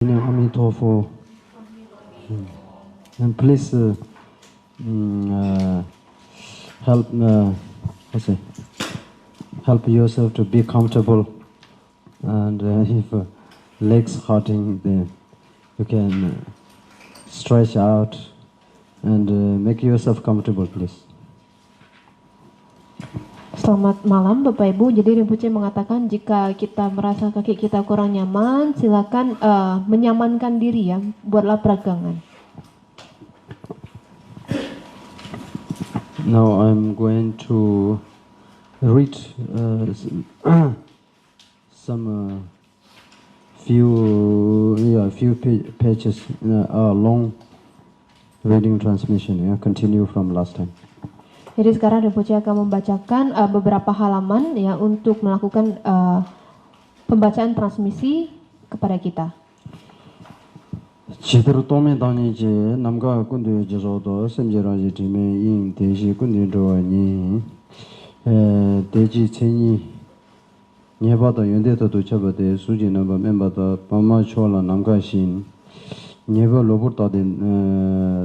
And please help help yourself to be comfortable. And if legs hurting, then you can stretch out and make yourself comfortable, please. Selamat malam Bapak Ibu. Jadi Rinpoche mengatakan jika kita merasa kaki kita kurang nyaman, silakan menyamankan diri ya, buatlah peragangan. Now I'm going to read some few pages, a long reading transmission. Continue from last time. Jadi sekarang Rinpoche akan membacakan beberapa halaman ya untuk melakukan pembacaan transmisi kepada kita. Chidar tome dani je namga kundu jirodo semjeraji time yin deji kundu roani deji chenyi nyebada yonde to chabade suji namba membada pama chola namga shin nyeba lobur ta den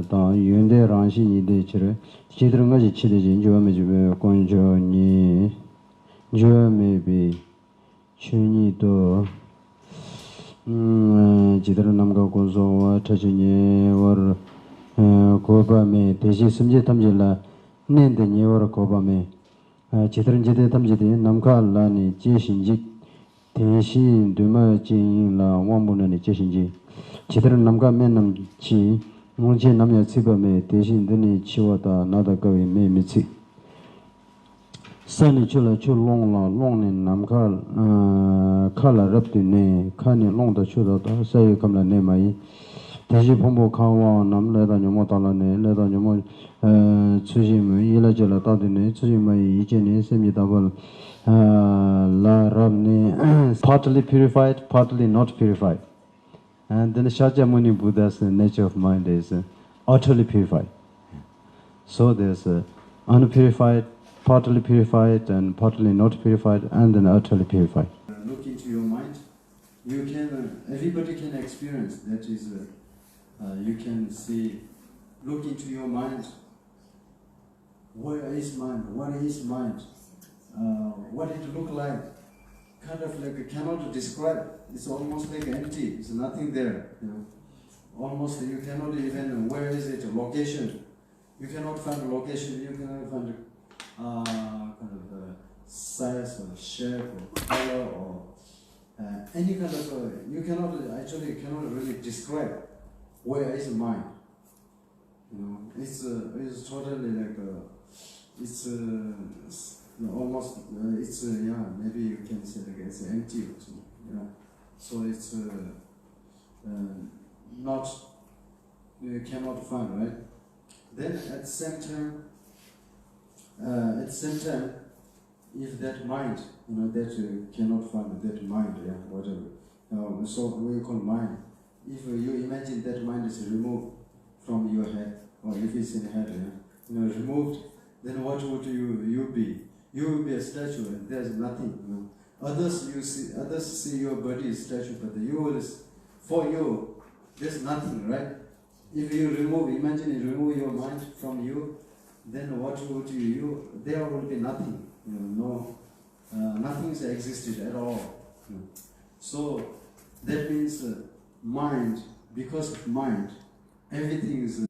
ta yonde ranshi ni de chire chidar ngaji chide je jo me je konjo ni jo me be chuni to Jidara namga gozo wa tachini war goba me deji simje tamje la nende nye war goba me Jidara jide tamje de namga la ni je shinjik deshi duma jing la wambu na ni je shinjik Jidara namga me nam chi ngulje namya tsiba me deshi dini chiwa da nada gawi me mitsi Sani chula chu long la long ni namka kala rabdi ne kani long da chu da sayi kamla ne mayi Deji pombo kawa nam leda nyomo tala ne leda nyomo tsuji mu ila jala tadi ne tsuji mayi ije ne semi tabal la rab ne partly purified, partly not purified. And then Shakyamuni Buddha's nature of mind is utterly purified. So there's unpurified, partly purified and partly not purified, and then utterly purified. Look into your mind. You can, everybody can experience. That is, you can see. Look into your mind. Where is mind? What is mind? What it look like? Kind of like cannot describe. It's almost like empty. It's nothing there. You know, almost you cannot even. Where is it? Location. You cannot find a location. You cannot find kind of size or shape or color or any kind of you cannot really describe where is mind. You know, it's totally like it's almost it's maybe you can say like it's empty or something. Yeah, so it's not you cannot find, right? Then at the same time, if that mind, you know, that you cannot find that mind, yeah, whatever. So we call mind. If you imagine that mind is removed from your head, or if it's in the head, yeah, you know, removed, then what would you be? You will be a statue, and there's nothing. You know. Others see your body as statue, but for you, there's nothing, right? If you imagine you remove your mind from you, then what would you there will be nothing, you know, nothing's existed at all. So that means mind, because of mind, everything is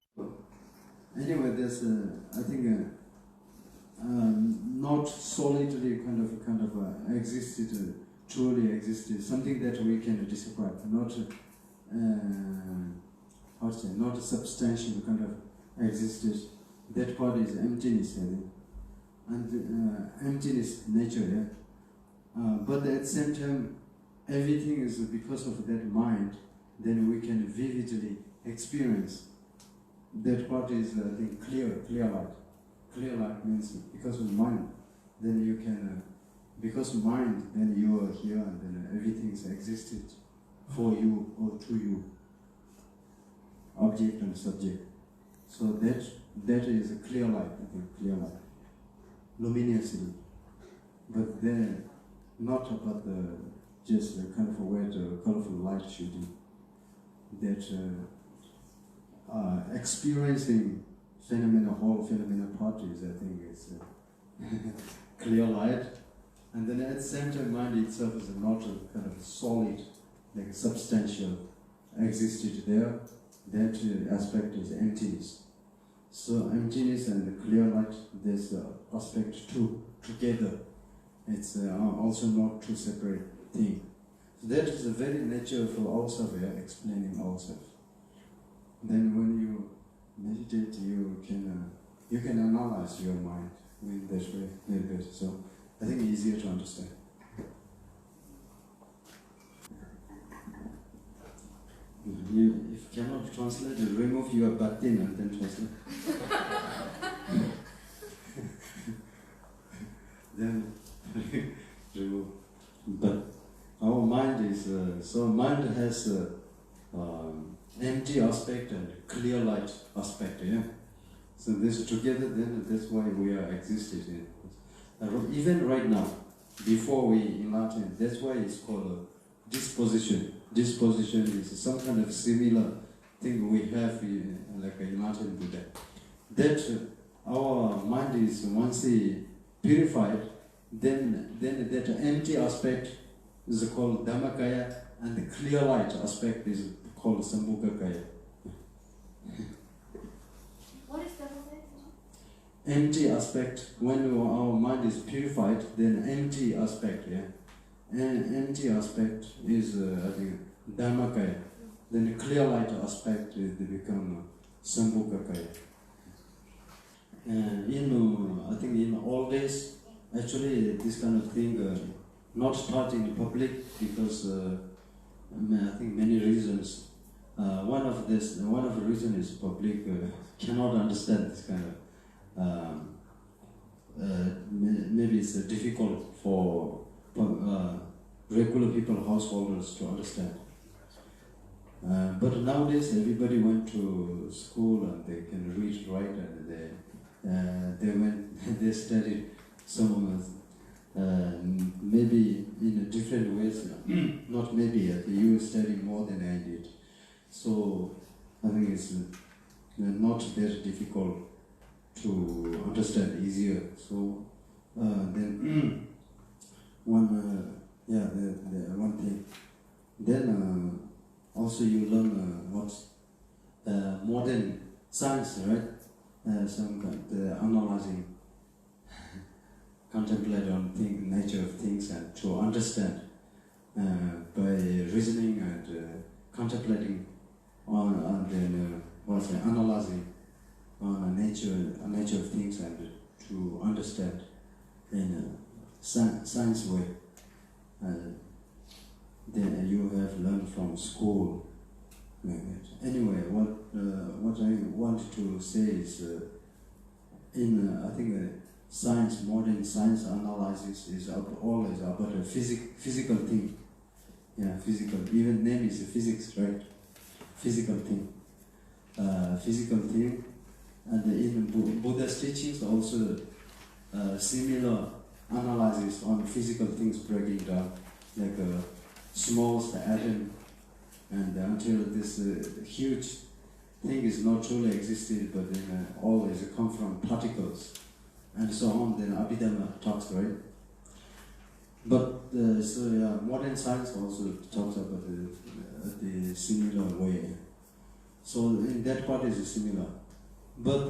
anyway. There's I think not solidly kind of existed, truly existed, something that we can describe, not not substantial kind of existed. That part is emptiness, and emptiness nature, yeah. But at the same time, everything is because of that mind. Then we can vividly experience. That part is, I think, clear light. Clear light means because of mind. Then you can, because of mind, then you are here, and then everything is existed for you or to you. Object and subject. So that is a clear light, I think, clear light. Luminously. But then, not about just a kind of a wet, colorful light shooting. that experiencing phenomena, whole phenomena parties, I think is clear light. And then at the same time, mind itself is not a kind of solid, like substantial, existed there. That aspect is emptiness. So emptiness and the clear light, there's aspect two together. It's also not two separate things. So that is the very nature for ourselves, explaining ourselves. Then when you meditate, you can analyze your mind in that way a little bit. So I think it's easier to understand. If you cannot translate, remove your batin and then translate. Then remove. But our mind is so mind has empty aspect and clear light aspect. Yeah. So this together, then that's why we are existed in. Even right now, before we enlighten, that's why it's called disposition. Disposition is some kind of similar thing we have like a enlightened Buddha. That our mind is once purified, then that empty aspect is called Dhammakaya, and the clear light aspect is called Sambhogakaya. What is Dhammakaya? Empty aspect, when our mind is purified, then empty aspect, yeah. And empty aspect is, I think, Dhammakaya. Then the clear light aspect is they become Sambhogakaya. I think in old days, actually this kind of thing not taught in public because I think many reasons. One of the reasons is public cannot understand this kind of. Maybe it's difficult for regular people, householders to understand. But nowadays everybody went to school and they can read, write, and they studied some maybe in different ways. Not maybe, you study more than I did. So I think it's not that difficult to understand, easier. So then one thing. Then also you learn what modern science, right? Some kind of analyzing, contemplate on nature of things, and to understand by reasoning and contemplating on, and then analyzing on nature of things, and to understand in a science way. Then you have learned from school. Anyway, what I want to say is, I think science, modern science analysis is always about a physical thing. Yeah, physical. Even name is physics, right? Physical thing. Physical thing. And in Buddha's teachings also similar analysis on physical things breaking down, like smallest atom, and until this huge thing is not truly existed, but then always come from particles, and so on. Then Abhidhamma talks, right? But modern science also talks about the similar way. So in that part is similar. But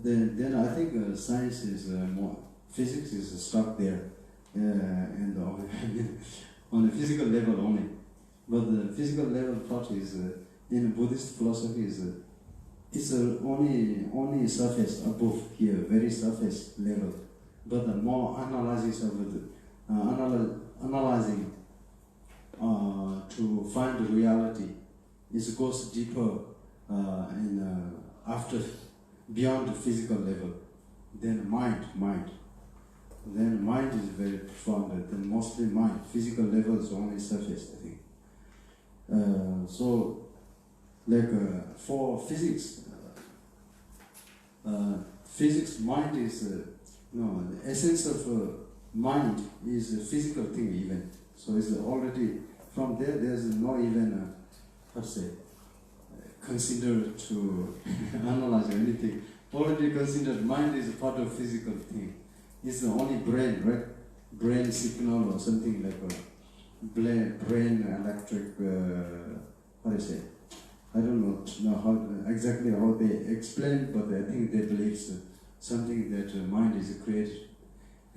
then I think science is more, physics is stuck there, and on a physical level only. But the physical level part is in Buddhist philosophy is it's only surface above here, very surface level. But the more analysis of it, analyzing to find the reality, it goes deeper after beyond the physical level. Then mind. Then mind is very profound. Then mostly mind. Physical level is only surface, I think. So, like for physics, mind is the essence of mind is a physical thing even. So it's already from there. There's no even how to say consider to analyze anything. Already considered mind is a part of physical thing. It's the only brain, right? Brain signal or something like a brain electric, how do you say? I don't know how exactly how they explain, but I think they believe it's something that mind is created,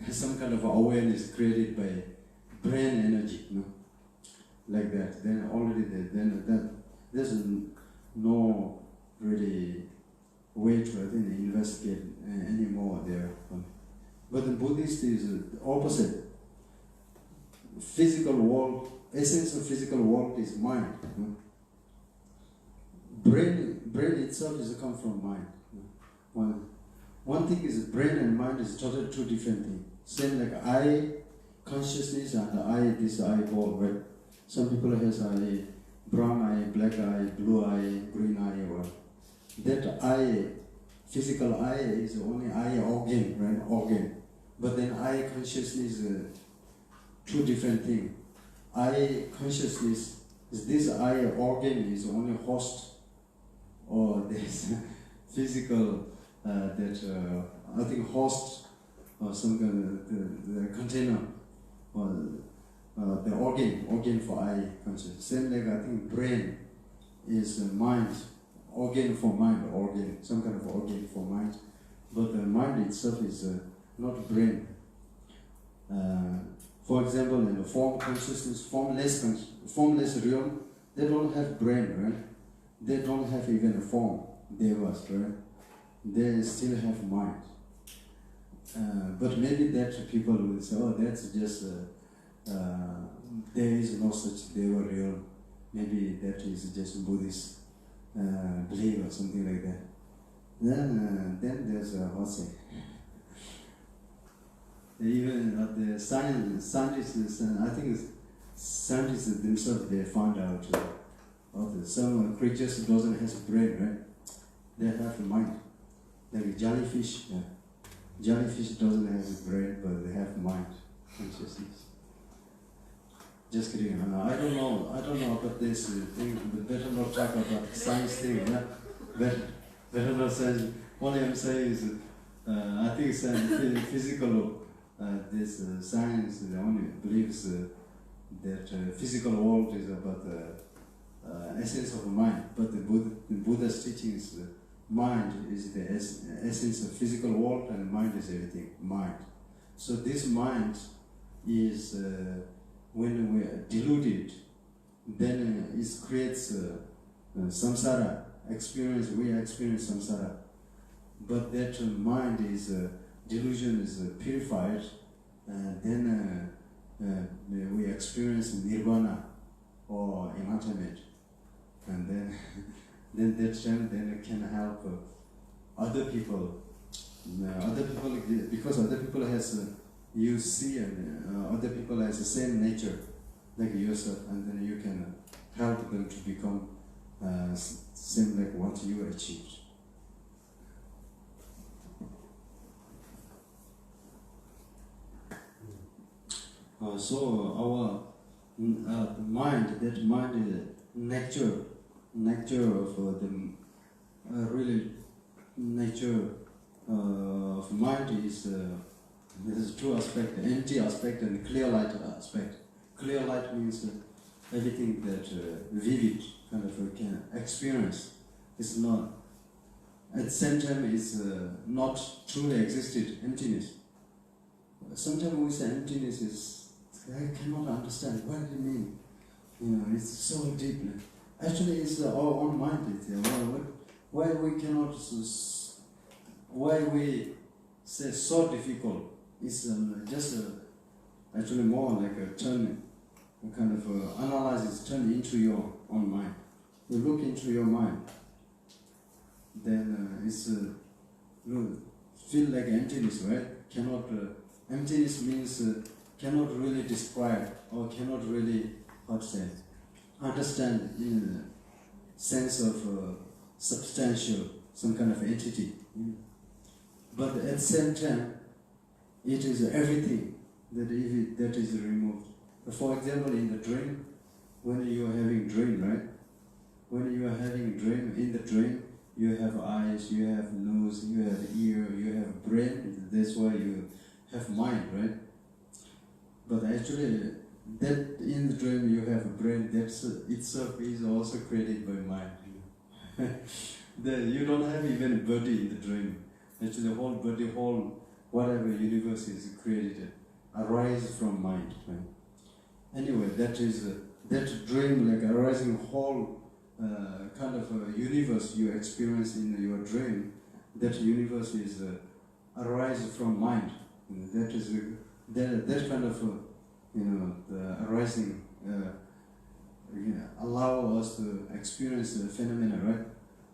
some kind of awareness created by brain energy, like that. Then already there's no really way to investigate anymore there. But the Buddhist is the opposite. Physical world, essence of physical world is mind. Brain itself is come from mind. One thing is brain and mind is totally two different things. Same like eye consciousness and eye, this eyeball, right? Some people has eye, brown eye, black eye, blue eye, green eye, or that eye, physical eye is only eye organ, right? Organ. But then eye consciousness is two different things. Eye consciousness is this eye organ is only host, or this physical I think host or some kind of the container or the organ for eye consciousness. Same like I think brain is mind, organ for mind, organ, some kind of organ for mind. But the mind itself is not brain. For example, in the form consciousness, formless realm, they don't have brain, right? They don't have even a form, devas, right? They still have mind. But maybe that people will say, oh, that's just, there is no such deva real. Maybe that is just Buddhist belief or something like that. Then there's, even the scientists, I think scientists themselves, they found out some creatures doesn't have a brain, right? They have a mind. Like jellyfish, jellyfish doesn't have a brain, but they have mind, consciousness. Just kidding. I don't know about this thing, but better not talk about science thing, yeah? Better not science. All I'm saying is, I think physical, this science only believes that physical world is about the essence of mind, but the Buddha's teaching is mind is the essence of physical world, and mind is everything, mind. So this mind is, when we are deluded, then it creates samsara, experience, we experience samsara. But that mind is, delusion is purified, then we experience nirvana or enlightenment. And then that time then can help other people. Because other people has, you see, and other people has the same nature like yourself, and then you can help them to become same like what you achieved. So our mind, that mind is nature of the really nature of mind is there's two aspects: the empty aspect and the clear light aspect. Clear light means everything that vivid kind of can experience. It's not at the same time is not truly existed emptiness. Sometimes we say emptiness is, I cannot understand what it means. It's so deep. Actually, it's our own mind. Why we cannot, why we say so difficult? It's just actually more like a turn, a kind of analysis, turn into your own mind. You look into your mind, then it's feel like emptiness, right? Emptiness means cannot really describe or cannot really, understand in the sense of substantial, some kind of entity. But at the same time, it is everything that is removed. For example, in the dream, when you are having dream, right? when you are having a dream, in the dream, you have eyes, you have nose, you have ear, you have brain. That's why you have mind, right? But actually, that in the dream you have a brain. That itself is also created by mind. You don't have even a body in the dream. Actually, the whole body, whole whatever universe is created, arises from mind. Right? Anyway, that is that dream, like arising whole kind of a universe you experience in your dream. That universe is arises from mind. That is that kind of the arising allow us to experience the phenomena, right?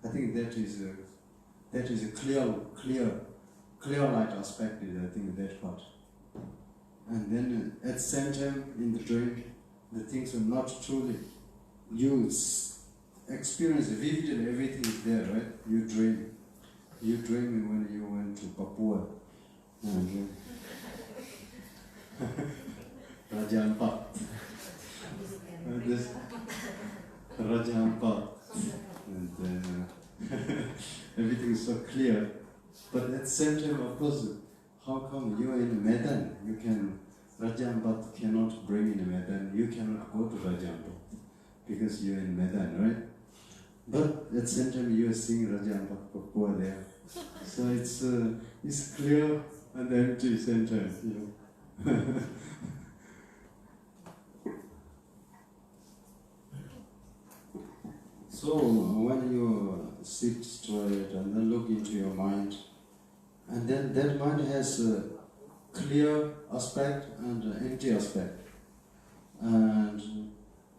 I think that is a clear light aspect. I think that part. And then at the same time in the dream, the things are not truly. You experience vividly, everything is there, right? You dream. You dream when you went to Papua. Rajampa. This Rajampa. And everything is so clear. But at the same time, of course, how come you are in Medan? You can, Rajampa cannot bring in Medan. You cannot go to Rajampa because you are in Medan, right? But at the same time, you are seeing Rajampa Papua there. So it's clear and empty same time, So when you sit straight and then look into your mind, and then that mind has a clear aspect and an empty aspect. And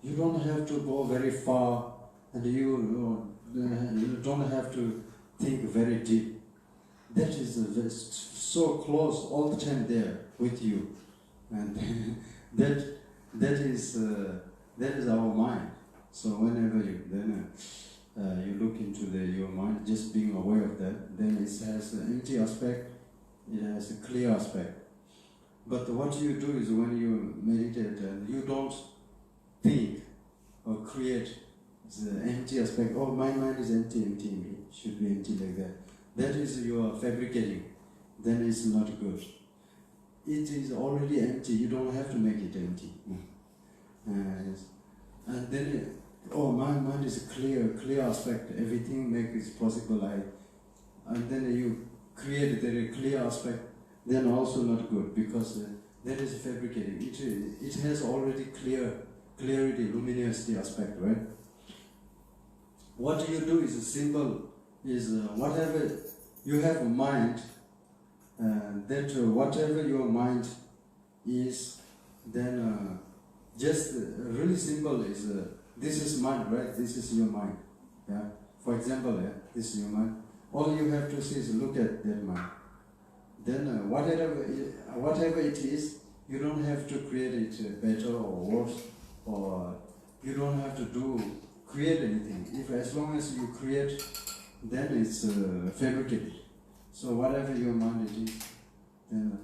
you don't have to go very far, and you don't have to think very deep. That is so close all the time there with you. And that is our mind. So whenever you look into your mind, just being aware of that, then it has an empty aspect, it has a clear aspect. But what you do is when you meditate, you don't think or create the empty aspect. Oh, my mind is empty, it should be empty like that. That is you are fabricating. Then it's not good. It is already empty. You don't have to make it empty. And then, my mind is a clear aspect. Everything makes it possible. And then you create a clear aspect. Then also not good because that is fabricating. It has already clarity, luminosity aspect, right? What you do is simple. Is whatever you have a mind, that whatever your mind is, then just really simple is this is mind, right? This is your mind. Yeah. For example, this is your mind. All you have to see is look at that mind. Then whatever it is, you don't have to create it better or worse, or you don't have to create anything. If as long as you create, then it's fabricated. So whatever your mind it is, then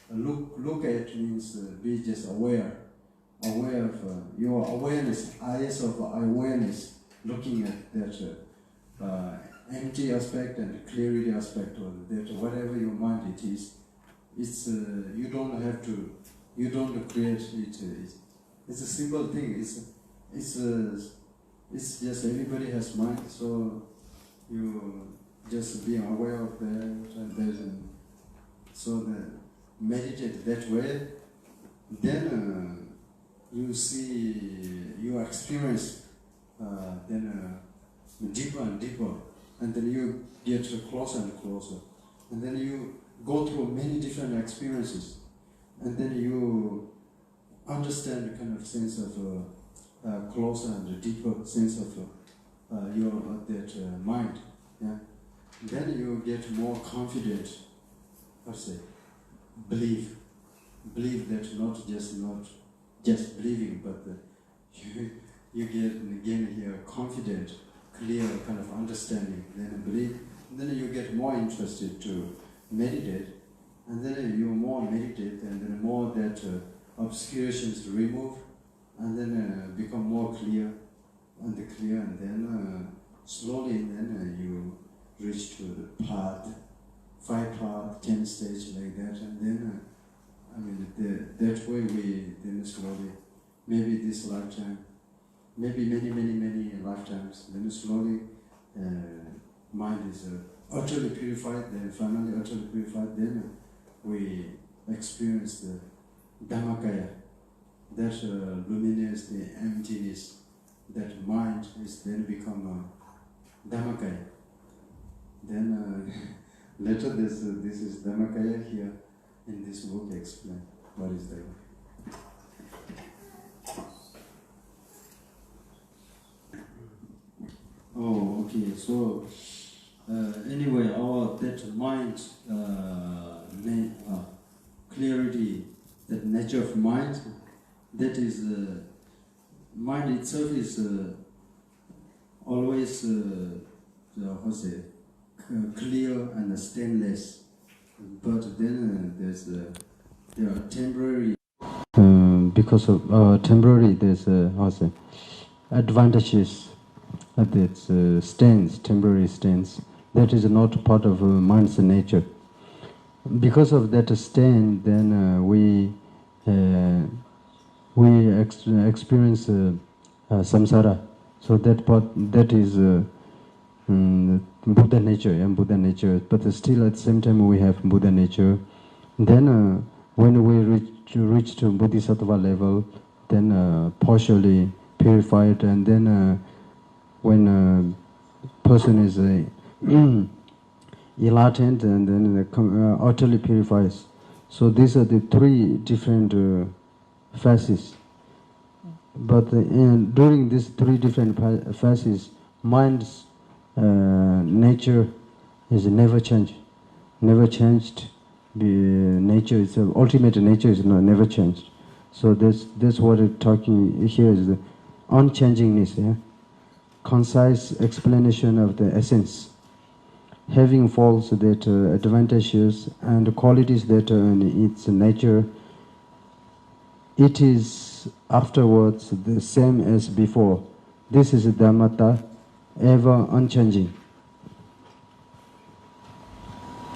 look at means be just aware of your awareness, eyes of awareness, looking at that empty aspect and clarity aspect, or that whatever your mind it is, it's you don't create it. It's a simple thing. It's just everybody has mind, so you just being aware of that, and so that meditate that way, then you see, you experience deeper and deeper, and then you get closer and closer, and then you go through many different experiences, and then you understand the kind of sense of closer and deeper sense of your that mind. Yeah. Then you get more confident. Believe that not just believing, but you get again here confident, clear kind of understanding. Then believe. Then you get more interested to meditate, and then you more meditate, and then more that obscurations remove, and then become more clear. and clear, and then slowly, then you reach to the path, 5 path, 10 stage like that, and then I mean that way we then slowly, maybe this lifetime, maybe many lifetimes, then slowly mind is utterly purified, then finally utterly purified, then we experience the Dhammakaya, that luminous, the emptiness, that mind is then become Dhammakaya. Then later this is Dhammakaya here in this book explained what is that. Oh, okay. So anyway, our that mind, clarity, that nature of mind, that is mind itself is always clear and stainless. But then there are temporary. Because of temporary, there's advantages. That's stains, temporary stains. That is not part of mind's nature. Because of that stain, then we experience samsara. So that part, that is Buddha nature, yeah, Buddha nature. But still, at the same time, we have Buddha nature. Then, when we reach to Bodhisattva level, then partially purified, and then when a person is enlightened, and then utterly purifies. So these are the 3 different phases. But during these 3 different phases, mind's nature is never changed. Never changed. The nature itself, ultimate nature is never changed. So that's what we're talking here is the unchangingness, yeah? Concise explanation of the essence. Having faults that are advantageous and qualities that are in its nature, it is afterwards the same as before. This is Dhammata, ever unchanging.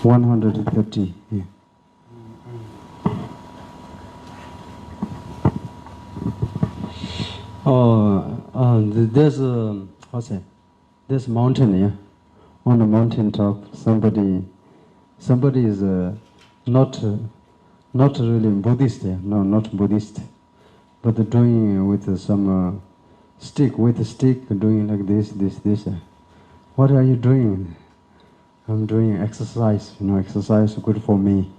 130. Yeah. There's there's mountain, yeah. On the mountain top, somebody is not really Buddhist, yeah. No, not Buddhist, but doing with some stick, doing like this. What are you doing? I'm doing exercise. Exercise is good for me,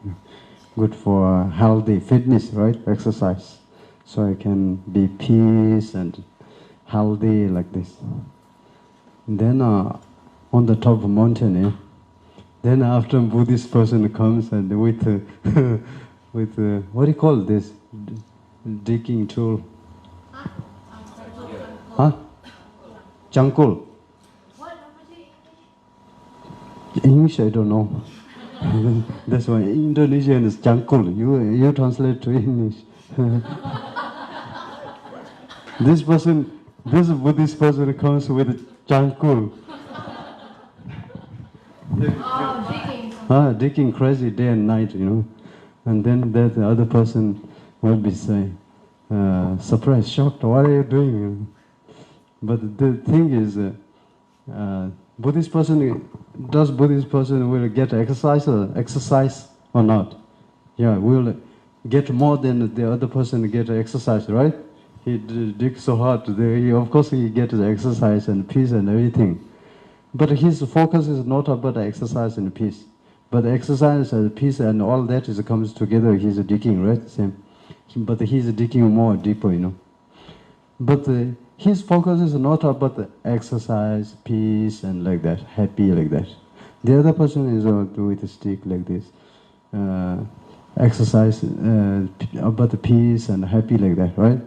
good for healthy fitness, right? Exercise, so I can be peace and healthy like this. Then on the top of mountain, yeah. Then after a Buddhist person comes and with what do you call this? Digging tool. Huh? Jangkul. English I don't know. That's why Indonesian is jangkul. You translate to English. This Buddhist person comes with jangkul. Digging crazy day and night, And then that other person will be saying, surprised, shocked, what are you doing? But the thing is, Buddhist person will get exercise or not? Yeah, will get more than the other person get exercise, right? He digs so hard. Of course he gets exercise and peace and everything. But his focus is not about exercise and peace. But exercise and peace and all that comes together. He's digging, right? Same. But he's digging more deeper, But his focus is not about the exercise, peace, and like that, happy like that. The other person is with a stick like this, exercise about the peace and happy like that, right?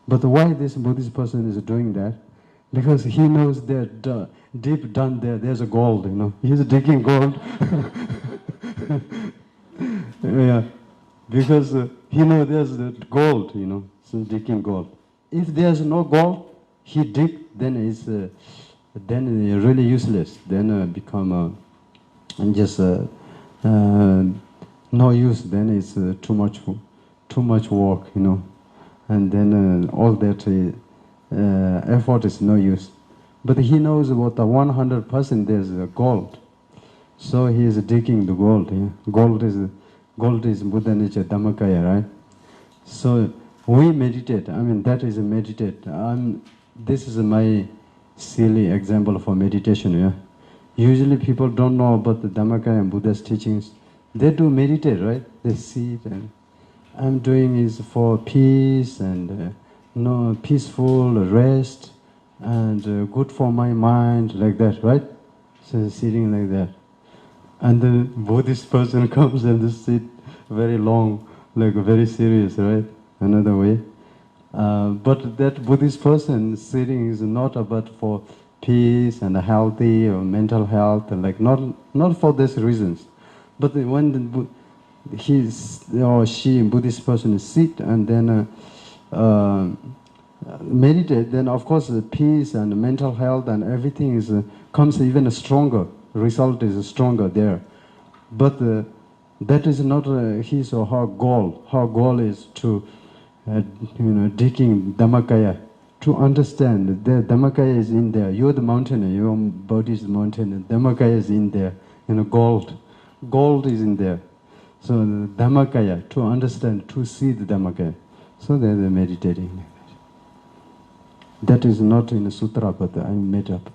But why this Buddhist person is doing that? Because he knows that deep down there's a gold, He's digging gold. Yeah, because he knows there's the gold, so digging gold. If there's no gold, he dig then it's really useless. Then become just no use. Then it's too much work, you know, and then all that effort is no use. But he knows about the 100% there's gold, so he is digging the gold. Yeah? Gold is Buddha nature, Dhammakaya, right? So we meditate. I mean, that is a meditate. This is my silly example for meditation. Yeah. Usually people don't know about the Dhammakaya and Buddha's teachings. They do meditate, right? They sit, and I'm doing is for peace and peaceful rest and good for my mind, like that, right? So sitting like that, and the Buddhist person comes and they sit very long, like very serious, right? Another way. But that Buddhist person sitting is not about for peace and healthy or mental health, and like not for these reasons. But when he or she, Buddhist person, sit and then meditate, then of course the peace and mental health and everything comes even stronger. Result is stronger there. But that is not his or her goal. Her goal is to digging Dhammakaya, to understand the Dhammakaya is in there. You're the mountain, your body is the mountain. Dhammakaya is in there. Gold is in there. So the Dhammakaya, to understand, to see the Dhammakaya. So they're meditating. That is not in the sutra, but I made up.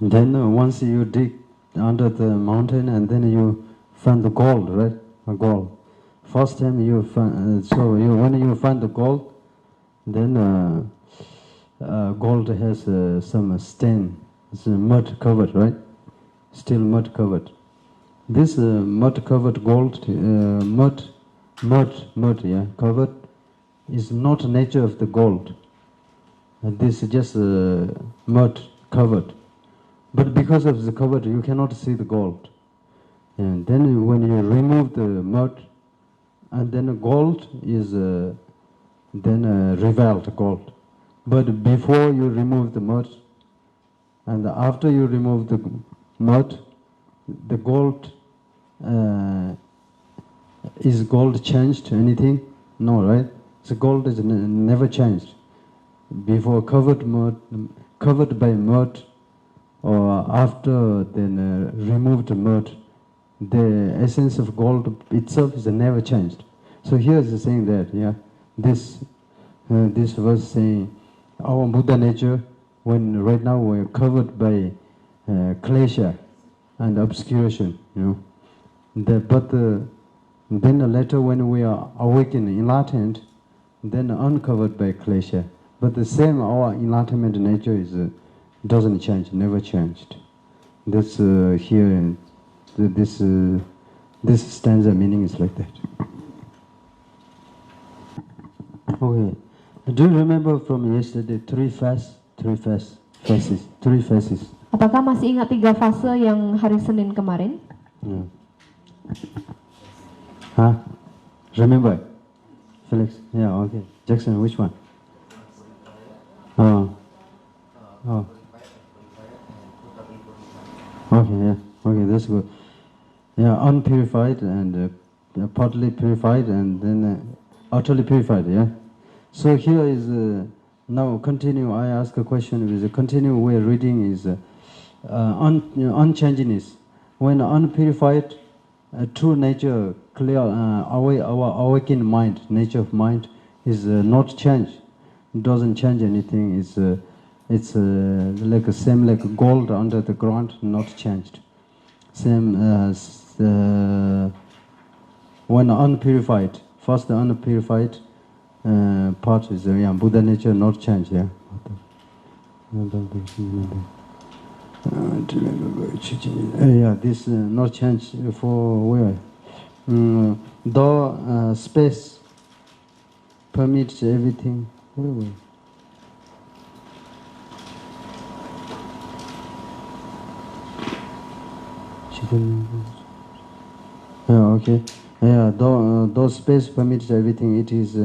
Then once you dig under the mountain and then you find the gold, right? A gold. First time you find, when you find the gold, then gold has some stain, it's mud covered, right? Still mud covered. This mud covered gold, covered, is not nature of the gold. This is just mud covered. But because of the covered, you cannot see the gold. And then when you remove the mud, and then the gold is revealed gold. But before you remove the mud, and after you remove the mud, the gold, is gold changed anything? No, right? The gold is never changed. Before covered by mud, or after then removed mud, the essence of gold itself is never changed. So here is saying that, yeah, this verse saying our Buddha nature, when right now we're covered by klesha and obscuration, you know. But then later when we are awakened, enlightened, then uncovered by klesha. But the same our enlightenment nature is doesn't change, never changed. This here, this stanza meaning is like that. Okay. Do you remember from yesterday three faces? Apakah masih ingat 3 fase yang hari Senin kemarin? Yeah. Huh? Remember? Felix? Yeah, okay. Jackson, which one? Oh. Okay, yeah. Okay, that's good. Yeah, unpurified and partly purified and then utterly purified, yeah? So here is, now continue, I ask a question, with the continue we're reading is unchangingness. When unpurified, true nature, clear, our awakened mind, nature of mind is not changed. It doesn't change anything. It's like the same like gold under the ground, not changed. Same as when unpurified. First, the unpurified part is Buddha nature, not changed. Yeah. Yeah, this not changed for where? Though space permits everything. Where? Okay. Yeah, though space permits everything, it is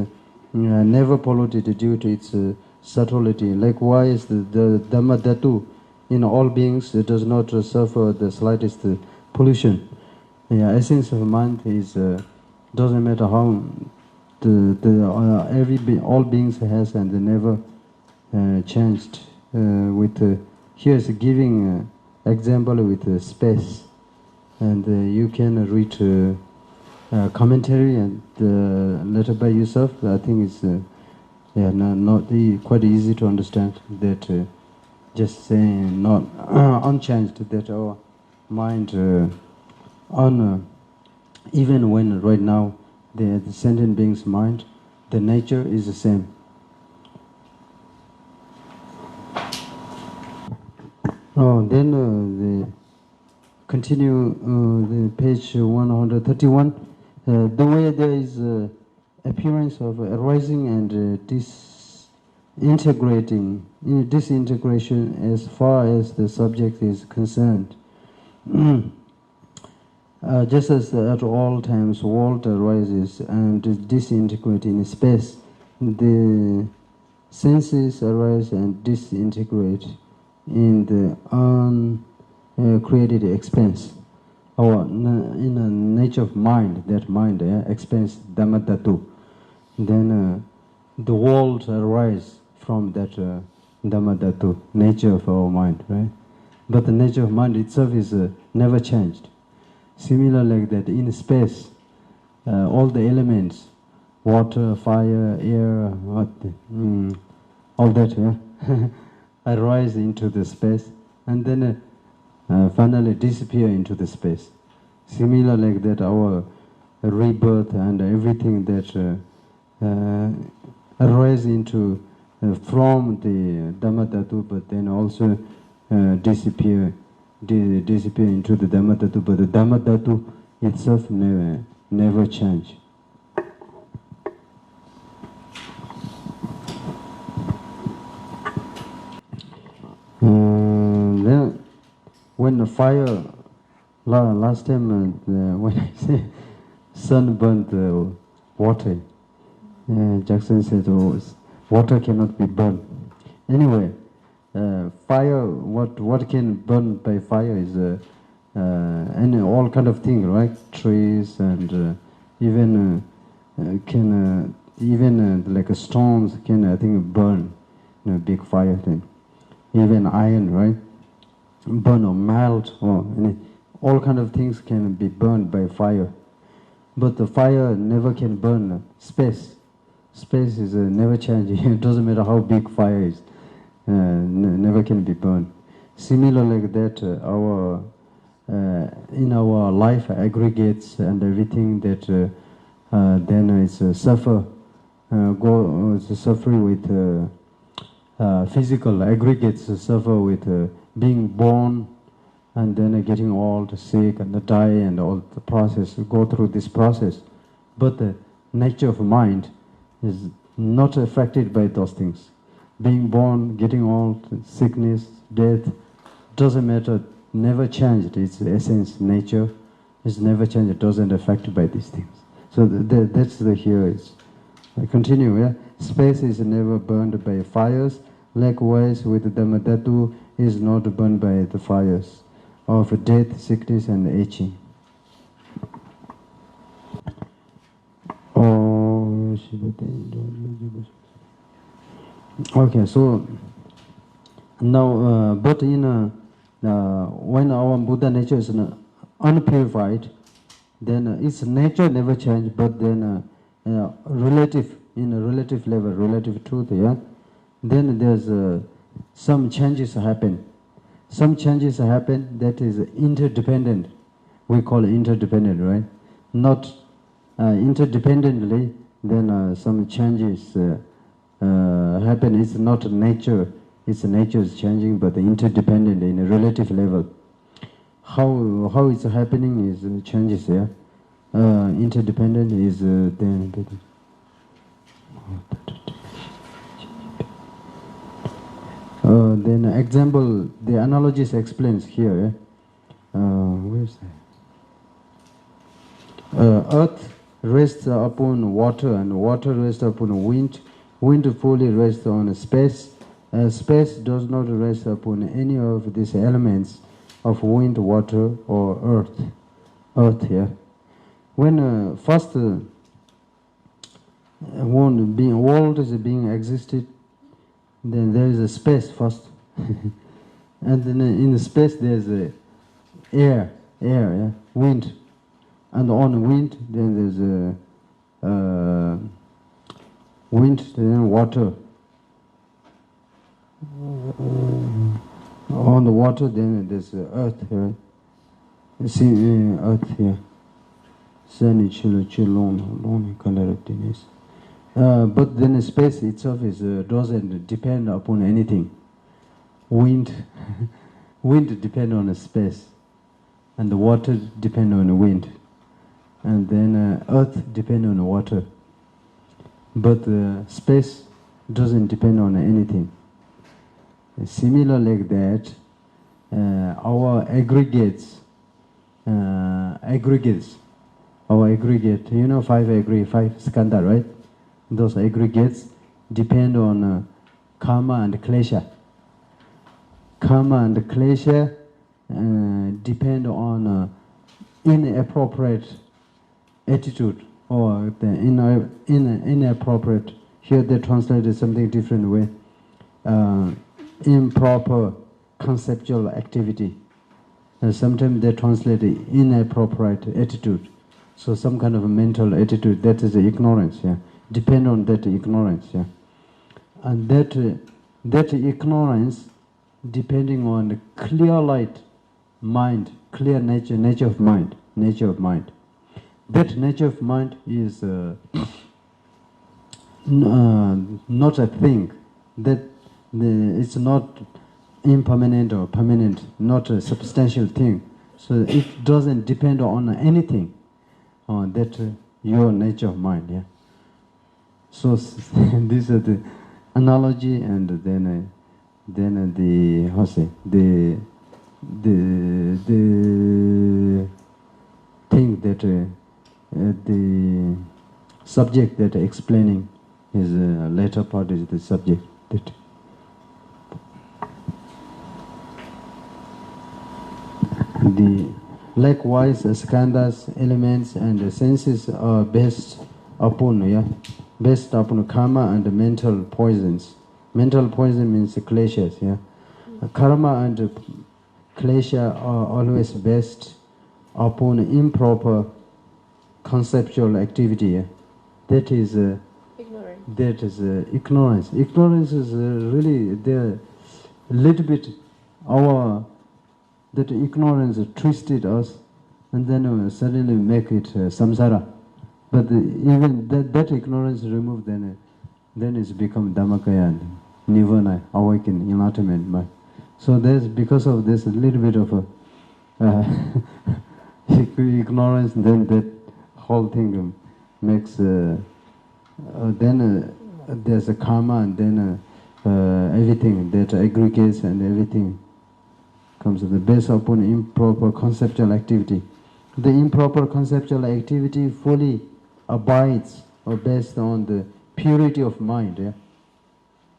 never polluted due to its subtlety. Likewise, the Dhamma Dhatu in all beings does not suffer the slightest pollution. Yeah, essence of mind is doesn't matter how all beings has and they never changed. Here is giving example with space, and you can read commentary and letter by yourself. I think it's not quite easy to understand that just saying not unchanged, that our mind even when right now the sentient being's mind, the nature is the same. Then the continue the page 131. The way there is appearance of arising and disintegration as far as the subject is concerned. Just as at all times world arises and disintegrates in space, the senses arise and disintegrate in the uncreated expanse. In the nature of mind, that mind expands Dhamma Dhatu. Then the world arises from that Dhamma Dhatu, nature of our mind, right? But the nature of mind itself is never changed. Similar like that, in space, all the elements, water, fire, air, all that, arise into the space, and then finally disappear into the space. Similar like that, our rebirth and everything that arise into from the Dhamma Dhatu, but then also disappear into the Dhamma Dhatu, but the Dhamma Dhatu itself never change. Then when the fire, last time when I say sun burnt water, Jackson said, water cannot be burned. Anyway, fire, what can burn by fire is any all kind of thing, right? Trees and even like stones can, I think, burn in a big fire thing. Even iron, right? Burn or melt, or all kind of things can be burned by fire. But the fire never can burn space. Space is never changing. It doesn't matter how big fire is. Never can be burned. Similar like that, in our life aggregates and everything that then is suffering with physical aggregates, suffer with being born and then getting old, sick, and die, and all the process, go through this process. But the nature of mind is not affected by those things. Being born, getting old, sickness, death, doesn't matter, never changed. Its essence, nature is never changed. It doesn't affect by these things. So that's the here is. I continue, yeah? Space is never burned by fires. Likewise, with the Dhamma Dhatu is not burned by the fires of death, sickness, and aging. Okay, so now, but when our Buddha nature is unpurified, then its nature never changes, but then in a relative level, relative truth, then there's some changes happen. Some changes happen that is interdependent. We call it interdependent, right? Not interdependently, then some changes happen. It's not nature. Its nature is changing, but interdependent in a relative level. How it's happening is changes, interdependent is then example, the analogies explains here. Where is that? Earth rests upon water, and water rests upon wind, Wind fully rests on space. Space does not rest upon any of these elements of wind, water, or earth. Earth here. When first world is being existed, then there is a space first, and then in the space there is a air, yeah? Wind, and on wind then there's a wind, then water. On the water then there's earth here. You see earth here. But then space itself doesn't depend upon anything. Wind depends on the space, and the water depends on the wind, and then earth depends on the water. But space doesn't depend on anything. Similar like that, our aggregates, our aggregate, you know, five skandha, right? Those aggregates depend on karma and klesha. Karma and klesha depend on inappropriate attitude, or the inappropriate. Here they translated something different way. Improper conceptual activity. Sometimes they translate inappropriate attitude. So some kind of a mental attitude, that is ignorance, yeah. Depend on that ignorance, yeah. And that ignorance, depending on the clear light mind, clear nature of mind. That nature of mind is not a thing. It's not impermanent or permanent, not a substantial thing. So it doesn't depend on anything. On that your nature of mind, yeah. So these are the analogy, and then the how say the thing that the subject that explaining is later part is the subject that. Likewise, skandhas, elements, and the senses are based upon karma and mental poisons. Mental poison means kleshas, yeah. Karma and klesha are always based upon improper conceptual activity. Yeah? That is ignorance. That is ignorance. Ignorance is really there. A little bit that ignorance twisted us, and then suddenly make it samsara. But even that ignorance removed, then it's become Dhammakaya and Nirvana, awakening, enlightenment. So there's, because of this, a little bit of ignorance, then that whole thing makes, then there's a karma, and then everything that aggregates and everything comes to the base upon improper conceptual activity. The improper conceptual activity fully abides or based on the purity of mind, yeah?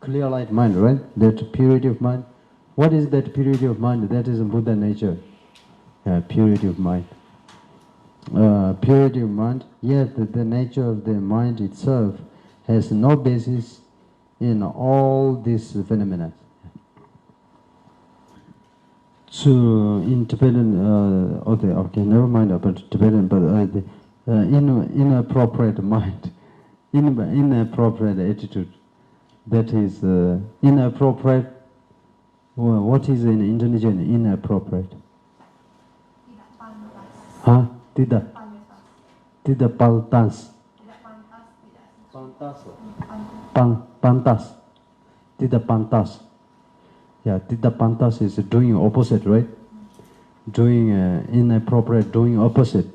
Clear light mind, right? That purity of mind. What is that purity of mind? That is Buddha nature. Purity of mind. Purity of mind, yet the nature of the mind itself has no basis in all these phenomena. So in Tibetan, okay, never mind about Tibetan, but inappropriate mind, inappropriate attitude, that is inappropriate. Well, what is in Indonesian inappropriate? Tidak pantas. Pantas. Tidak pantas. Yeah, tidak pantas is doing opposite, right? Doing inappropriate, doing opposite.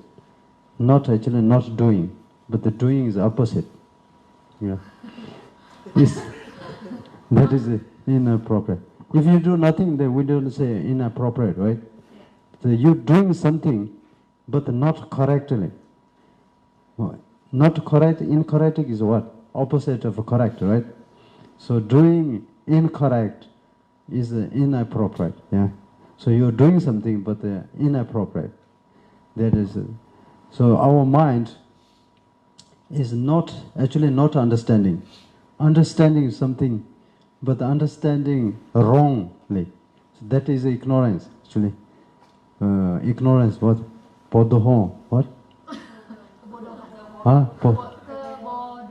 Not actually not doing, but the doing is opposite. Yeah. That is inappropriate. If you do nothing, then we don't say inappropriate, right? So you're doing something, but not correctly. Not correct, incorrect is what? opposite of correct, right? So doing incorrect is inappropriate. Yeah. So you're doing something, but inappropriate. That is. So our mind is not actually not understanding. Understanding something, but understanding wrongly. So that is ignorance, actually. Ignorance, what? Podohon, what? Huh?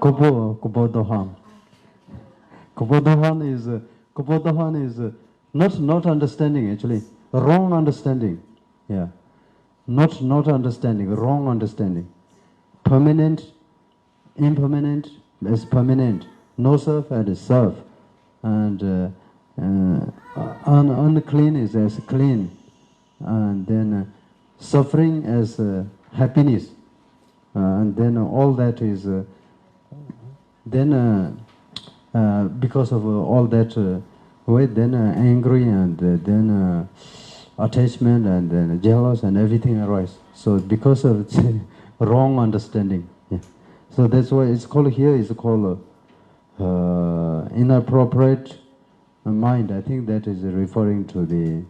Kubodohan. Kubodohan is not understanding, actually. Wrong understanding. Yeah. Not understanding, wrong understanding. Permanent, impermanent is permanent. No self and self. And unclean is as clean. And then suffering as happiness. And then all that is because of all that way, then angry and then attachment and then jealous and everything arise. So because of wrong understanding. Yeah. So that's why it's called here is called inappropriate mind. I think that is referring to the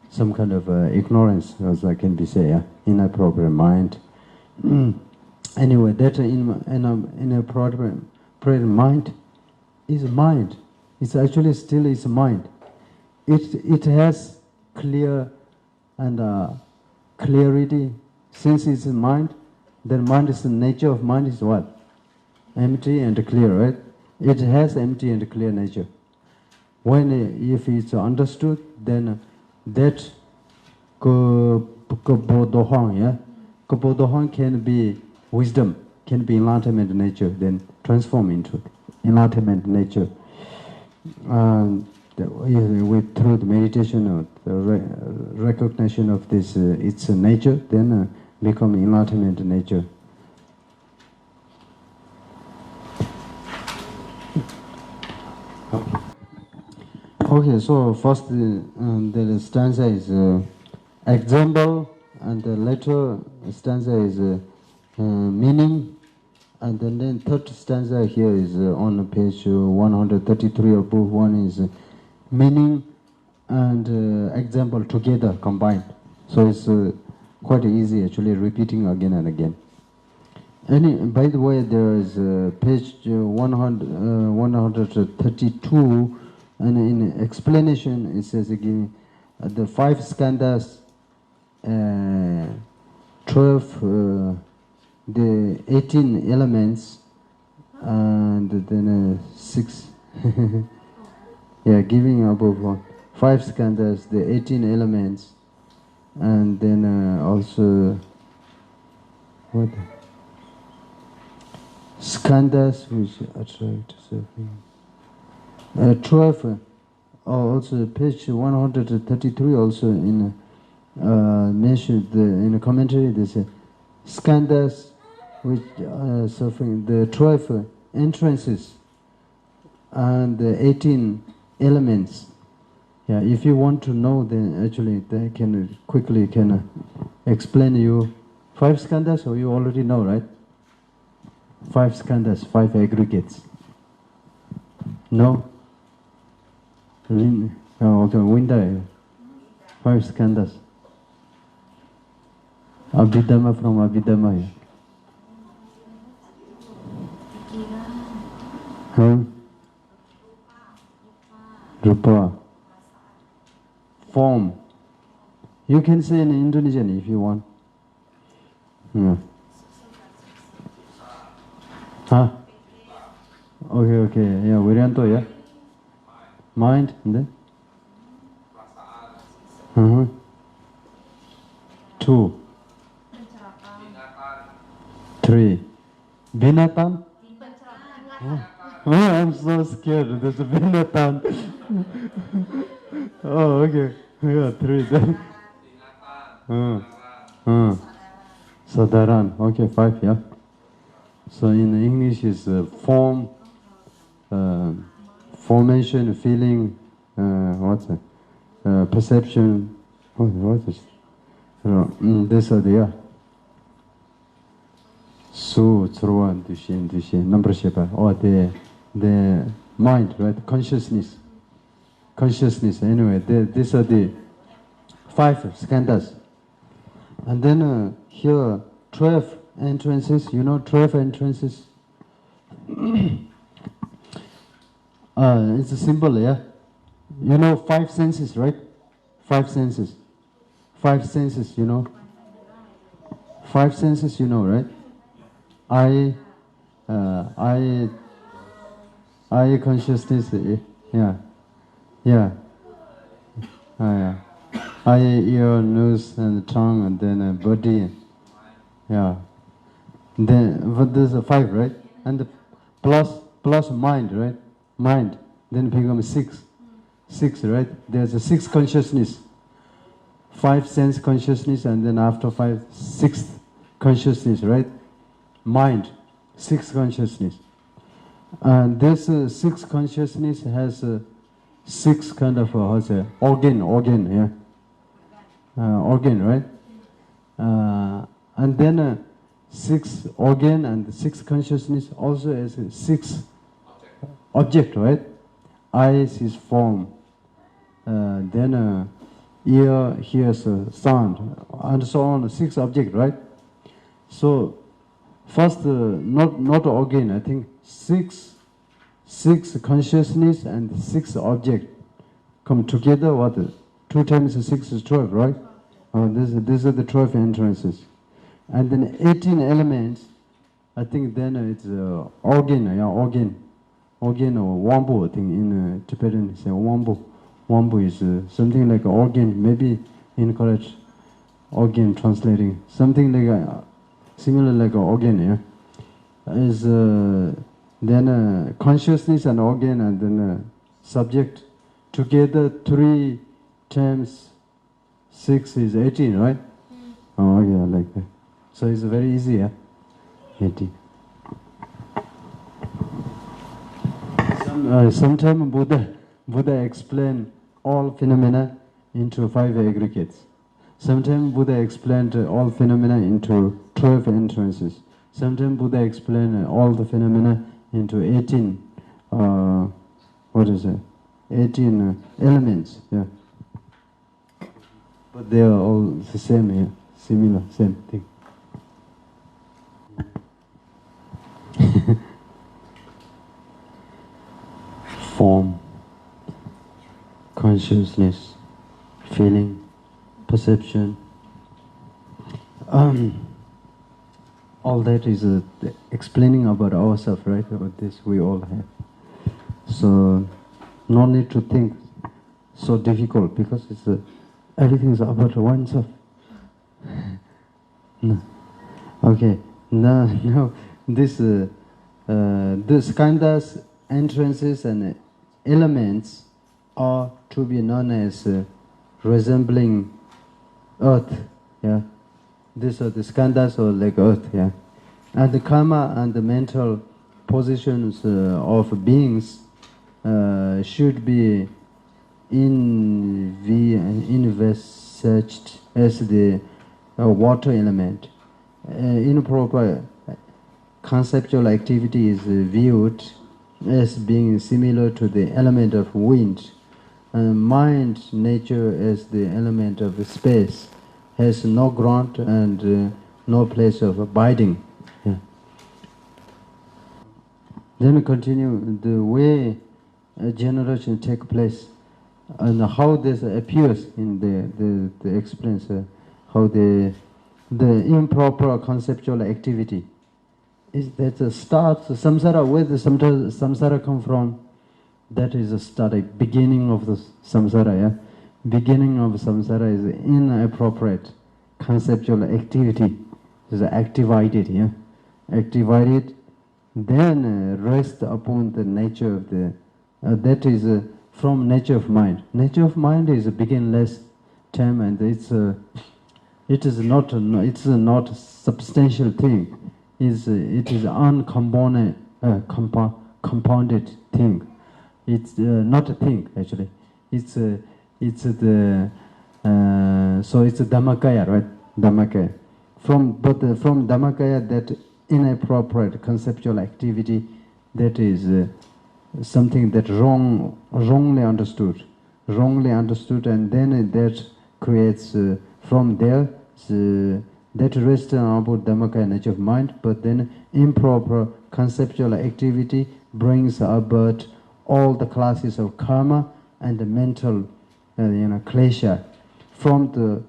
some kind of ignorance, as I can be say, yeah? Inappropriate mind. Anyway, that inappropriate mind is mind. It's actually still is mind. It has clear and clarity. Since it's mind, then mind is the nature of mind is what? Empty and clear, right? It has empty and clear nature. When if it's understood, then that kabodohan, yeah, kabodohan can be wisdom, can be enlightenment nature, then transform into enlightenment nature. Through the meditation or the recognition of this its nature, then become enlightenment nature. Okay, so first the stanza is example, and the later stanza is meaning, and then third stanza here is on page 133 of book 1 is meaning and example together combined. So it's quite easy actually repeating again and again. By the way, there is page 132, and in explanation it says again the 5 skandhas, 12 the 18 elements, and then 6 yeah, giving above 1 5 skandhas, the 18 elements, and then also what skandhas which attract suffering. 12 also page 133 also in mentioned in a commentary they say skandhas which suffering, the 12 entrances and the 18 elements. Yeah, if you want to know, then actually they can quickly explain you 5 skandhas, or you already know, right? 5 skandhas, 5 aggregates. No? Okay, winter. 5 skandhas. Abhidhamma from Abhidhamma. Rupa. Form. You can say in Indonesian if you want. Yeah. Huh? Okay. Yeah, Wiryanto, yeah? Mind, and then? 2. 3. Binatang? Oh, I'm so scared. There's a binatang. Oh, okay. Yeah, 3 then. Sadaran. Okay, 5, yeah. So in English is form, formation, feeling, what's it? Perception. What is it? This or the Su, Tsruwa, Dushin, number shepa, or the mind, right? Consciousness. Anyway, these are the 5 skandhas. And then here, 12 entrances, 12 entrances. It's a symbol, yeah? 5 senses, right? 5 senses. 5 senses, 5 senses, right? Eye consciousness, yeah. Eye, ear, nose, and tongue, and then body, yeah. Then what is 5, right? And the plus mind, right? Mind, then becomes 6. 6, right? There's a 6 consciousness. 5 sense consciousness, and then after 5, 6th consciousness, right? Mind, 6 consciousness. And this 6 consciousness has 6 kind of organ, yeah, organ, right? And then 6 organ and 6 consciousness also has 6 object, right? Eyes is form, then ear hears sound, and so on. 6 object, right? So first, not organ. I think 6 consciousness and 6 object come together. What? 2 times 6 is 12, right? These are the 12 entrances, and then 18 elements. I think then it's organ, yeah, organ or wambu. I think in Tibetan say wambu. Wambu is something like organ. Maybe incorrect organ translating something like similar like organ, yeah. Is then consciousness and organ and then subject together 3 times 6 is 18, right? Oh yeah, like that. So it's very easy, yeah. 18. Sometimes Buddha explained all phenomena into 5 aggregates. Sometimes Buddha explained all phenomena into 12 entrances. Sometimes Buddha explained all the phenomena into 18, 18 elements, yeah. But they are all the same here, similar, same thing. Form, consciousness, feeling, perception. All that is explaining about ourselves, right? About this we all have. So no need to think so difficult because it's everything is about oneself. No. Okay. Now this skandhas, entrances, and elements are to be known as resembling earth. Yeah. These are the skandhas or like earth, yeah. And the karma and the mental positions of beings should be envisaged as the water element. Improper conceptual activity is viewed as being similar to the element of wind. Mind nature as the element of space has no ground and no place of abiding. Yeah. Then we continue the way generation take place and how this appears in the explains how the improper conceptual activity is that starts samsara. Where the samsara come from? That is a start, beginning of the samsara. Yeah. Beginning of samsara is inappropriate conceptual activity. Is activated, yeah, activated. Then rest upon the nature of the. That is from nature of mind. Nature of mind is a beginningless term, and it's not a substantial thing. It is uncompounded compounded thing. It's not a thing actually. It's the so it's a Dhammakaya, right? Dhammakaya. From Dhammakaya, that inappropriate conceptual activity, that is something that wrongly understood, and then that creates from there that rests about Dhammakaya nature of mind, but then improper conceptual activity brings about all the classes of karma and the mental klesha. From the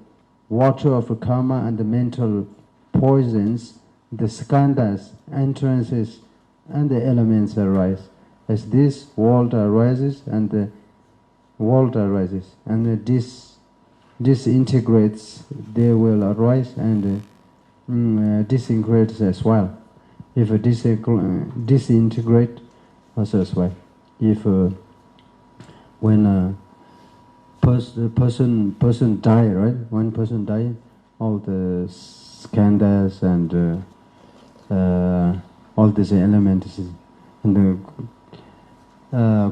water of karma and the mental poisons, the skandhas, entrances, and the elements arise. As this world arises, and the disintegrates, they will arise and disintegrates as well. If disintegrate, also as well. If when a person die, right? One person die, all the skandhas and all these elements in the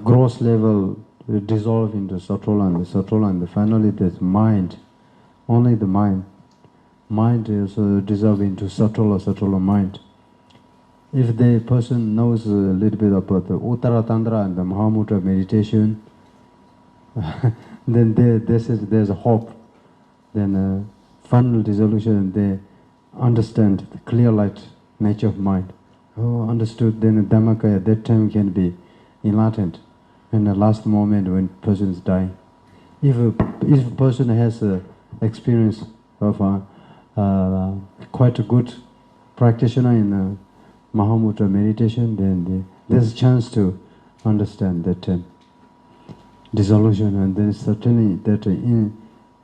gross level dissolve into Sattva, and finally there's mind. Only the mind is dissolved into Sattva mind. If the person knows a little bit about the Uttaratantra and the Mahamudra meditation, then there's a hope. Then final dissolution, they understand the clear light nature of mind. Oh, understood. Then the Dhammakaya at that time can be enlightened. In the last moment when person is dying, if a person has experience of quite a good practitioner in Mahamudra meditation, then there's a chance to understand that dissolution, and then certainly that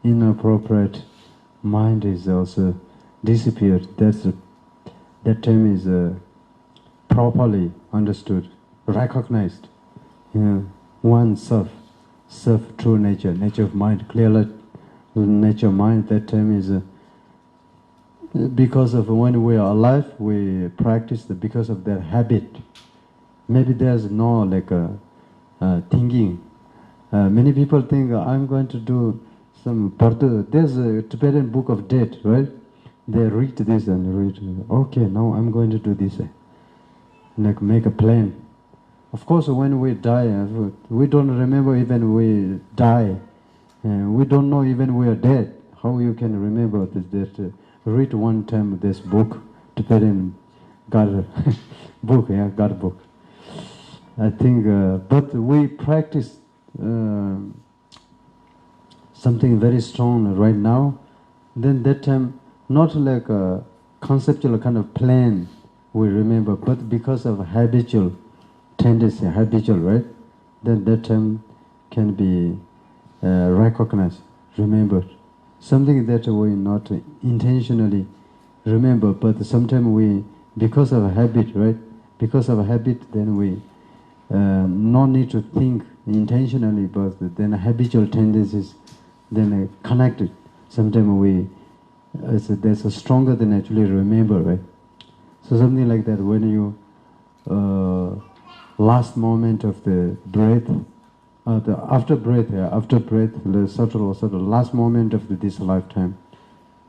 inappropriate mind is also disappeared. That time is properly understood, recognized. One self true nature of mind, clear nature of mind. That time is because of when we are alive, we practice because of their habit. Maybe there's no thinking. Many people think I'm going to do some partu. There's a Tibetan book of death, right? They read this and read. Okay, now I'm going to do this. Make a plan. Of course, when we die, we don't remember even we die. We don't know even we are dead. How you can remember that? Read one time this book, Tibetan God book, God book. I think, but we practice something very strong right now. Then that time, not like a conceptual kind of plan we remember, but because of habitual tendency, right? Then that time can be recognized, remembered. Something that we not intentionally remember, but sometimes we, because of a habit, right? Because of a habit, then we no need to think intentionally, but then habitual tendencies then connected. Sometimes we, there's a stronger than actually remember, right? So something like that, when you last moment of the breath, after breath, the subtle last moment of this lifetime,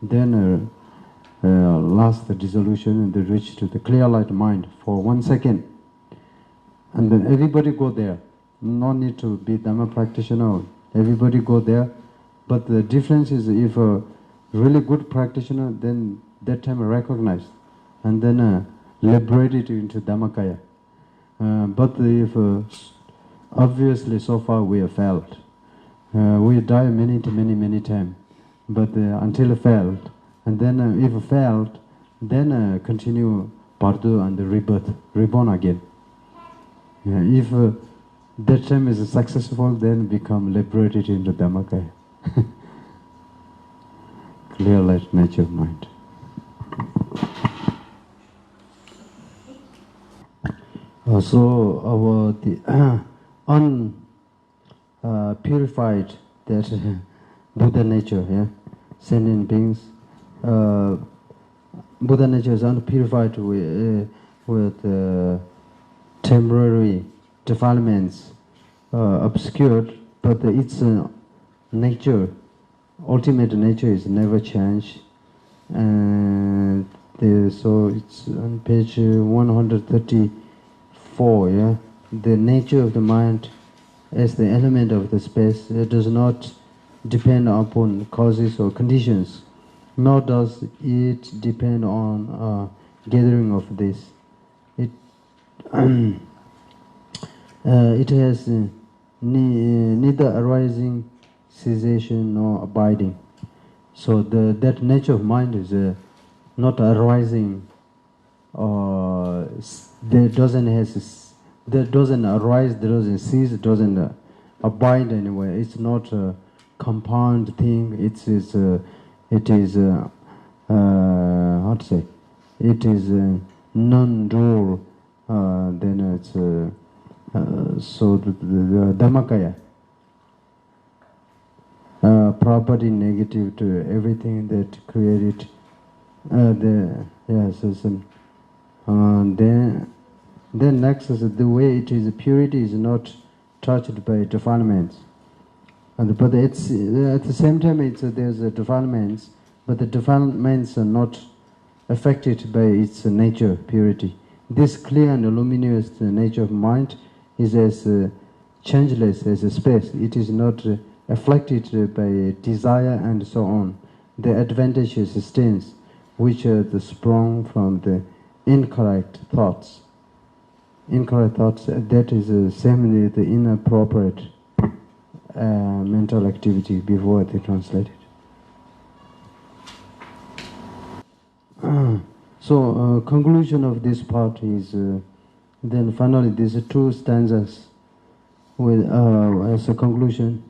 then last the dissolution and the reach to the clear light mind for 1 second, and then everybody go there. No need to be Dharma practitioner. Everybody go there, but the difference is if a really good practitioner, then that time recognized, and then liberated into Dhammakaya. But if obviously so far we have failed, we die many times, but until failed, and then if failed, then continue pardu and rebirth, reborn again. If that time is successful, then become liberated into Dhammakaya. Clear light nature of mind. So the unpurified, that Buddha nature, sentient beings, Buddha nature is unpurified with temporary defilements, obscured, but its nature, ultimate nature is never changed, and So it's on page 134. Yeah, the nature of the mind as the element of the space, it does not depend upon causes or conditions, nor does it depend on gathering of this. It it has neither arising, cessation, nor abiding. So that nature of mind is not arising, there doesn't arise, there doesn't cease, it doesn't abide anywhere. It's not a compound thing. It is how to say? It is non-dual. Then it's so the Dhammakaya. Property negative to everything that created. Then next is the way it is. Purity is not touched by defilements, but it's at the same time there's defilements, but the defilements are not affected by its nature, purity. This clear and luminous nature of mind is as changeless as a space. It is not afflicted by desire and so on. The advantageous stains, which are sprung from the incorrect thoughts. Incorrect thoughts, that is same the inappropriate mental activity before they translate it. So conclusion of this part is then finally these two stanzas with as a conclusion.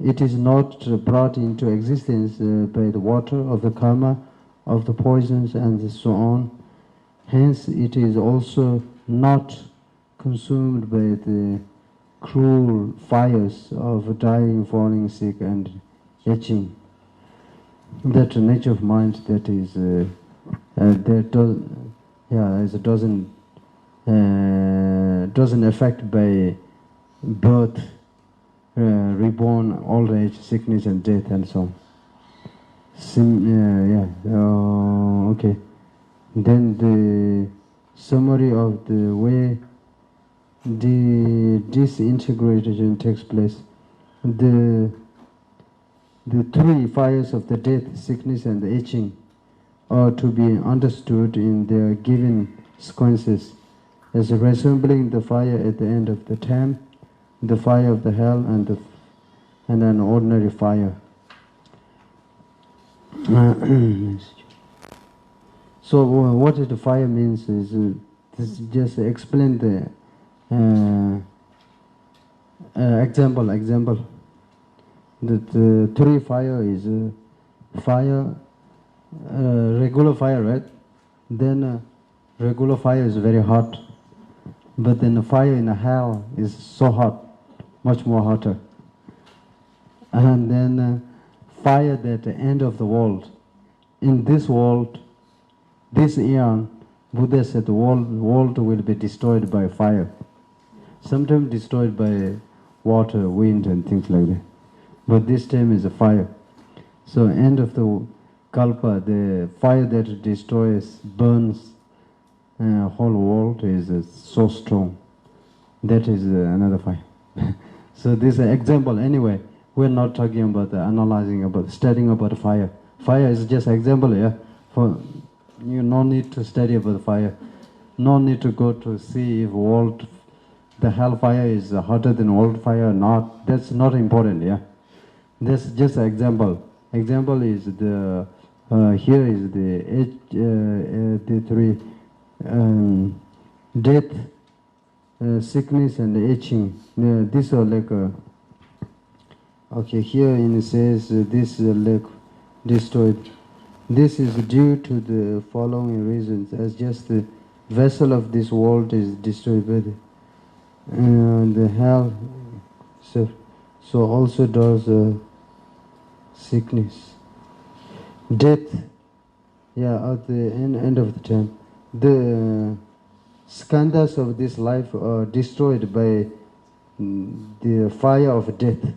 It is not brought into existence by the water of the karma, of the poisons and so on. Hence it is also not consumed by the cruel fires of dying, falling sick and etching. That nature of mind that is doesn't affect by birth, reborn, old age, sickness and death and so on. Okay. Then the summary of the way the disintegration takes place. The three fires of the death, sickness and the itching are to be understood in their given sequences as resembling the fire at the end of the time, the fire of the hell and an ordinary fire. So what the fire means is this just explain the example. The three fire is fire, regular fire, right? Then regular fire is very hot, but then the fire in the hell is so hot, much more hotter. And then fire at the end of the world. In this world, this eon, Buddha said the world will be destroyed by fire. Sometimes destroyed by water, wind and things like that. But this time is a fire. So end of the kalpa, the fire that destroys, burns whole world is so strong. That is another fire. So this is an example. Anyway, we're not talking about analyzing, about studying about fire. Fire is just example, yeah. For you, no need to study about fire. No need to go to see if the hellfire is hotter than world fire or not. That's not important, yeah. That's just an example. Example is the here is the three death, sickness and itching. These are like okay. Here it says this like destroyed. This is due to the following reasons: as just the vessel of this world is destroyed by the hell, so also does sickness, death. Yeah, at the end of the time, the skandhas of this life are destroyed by the fire of death.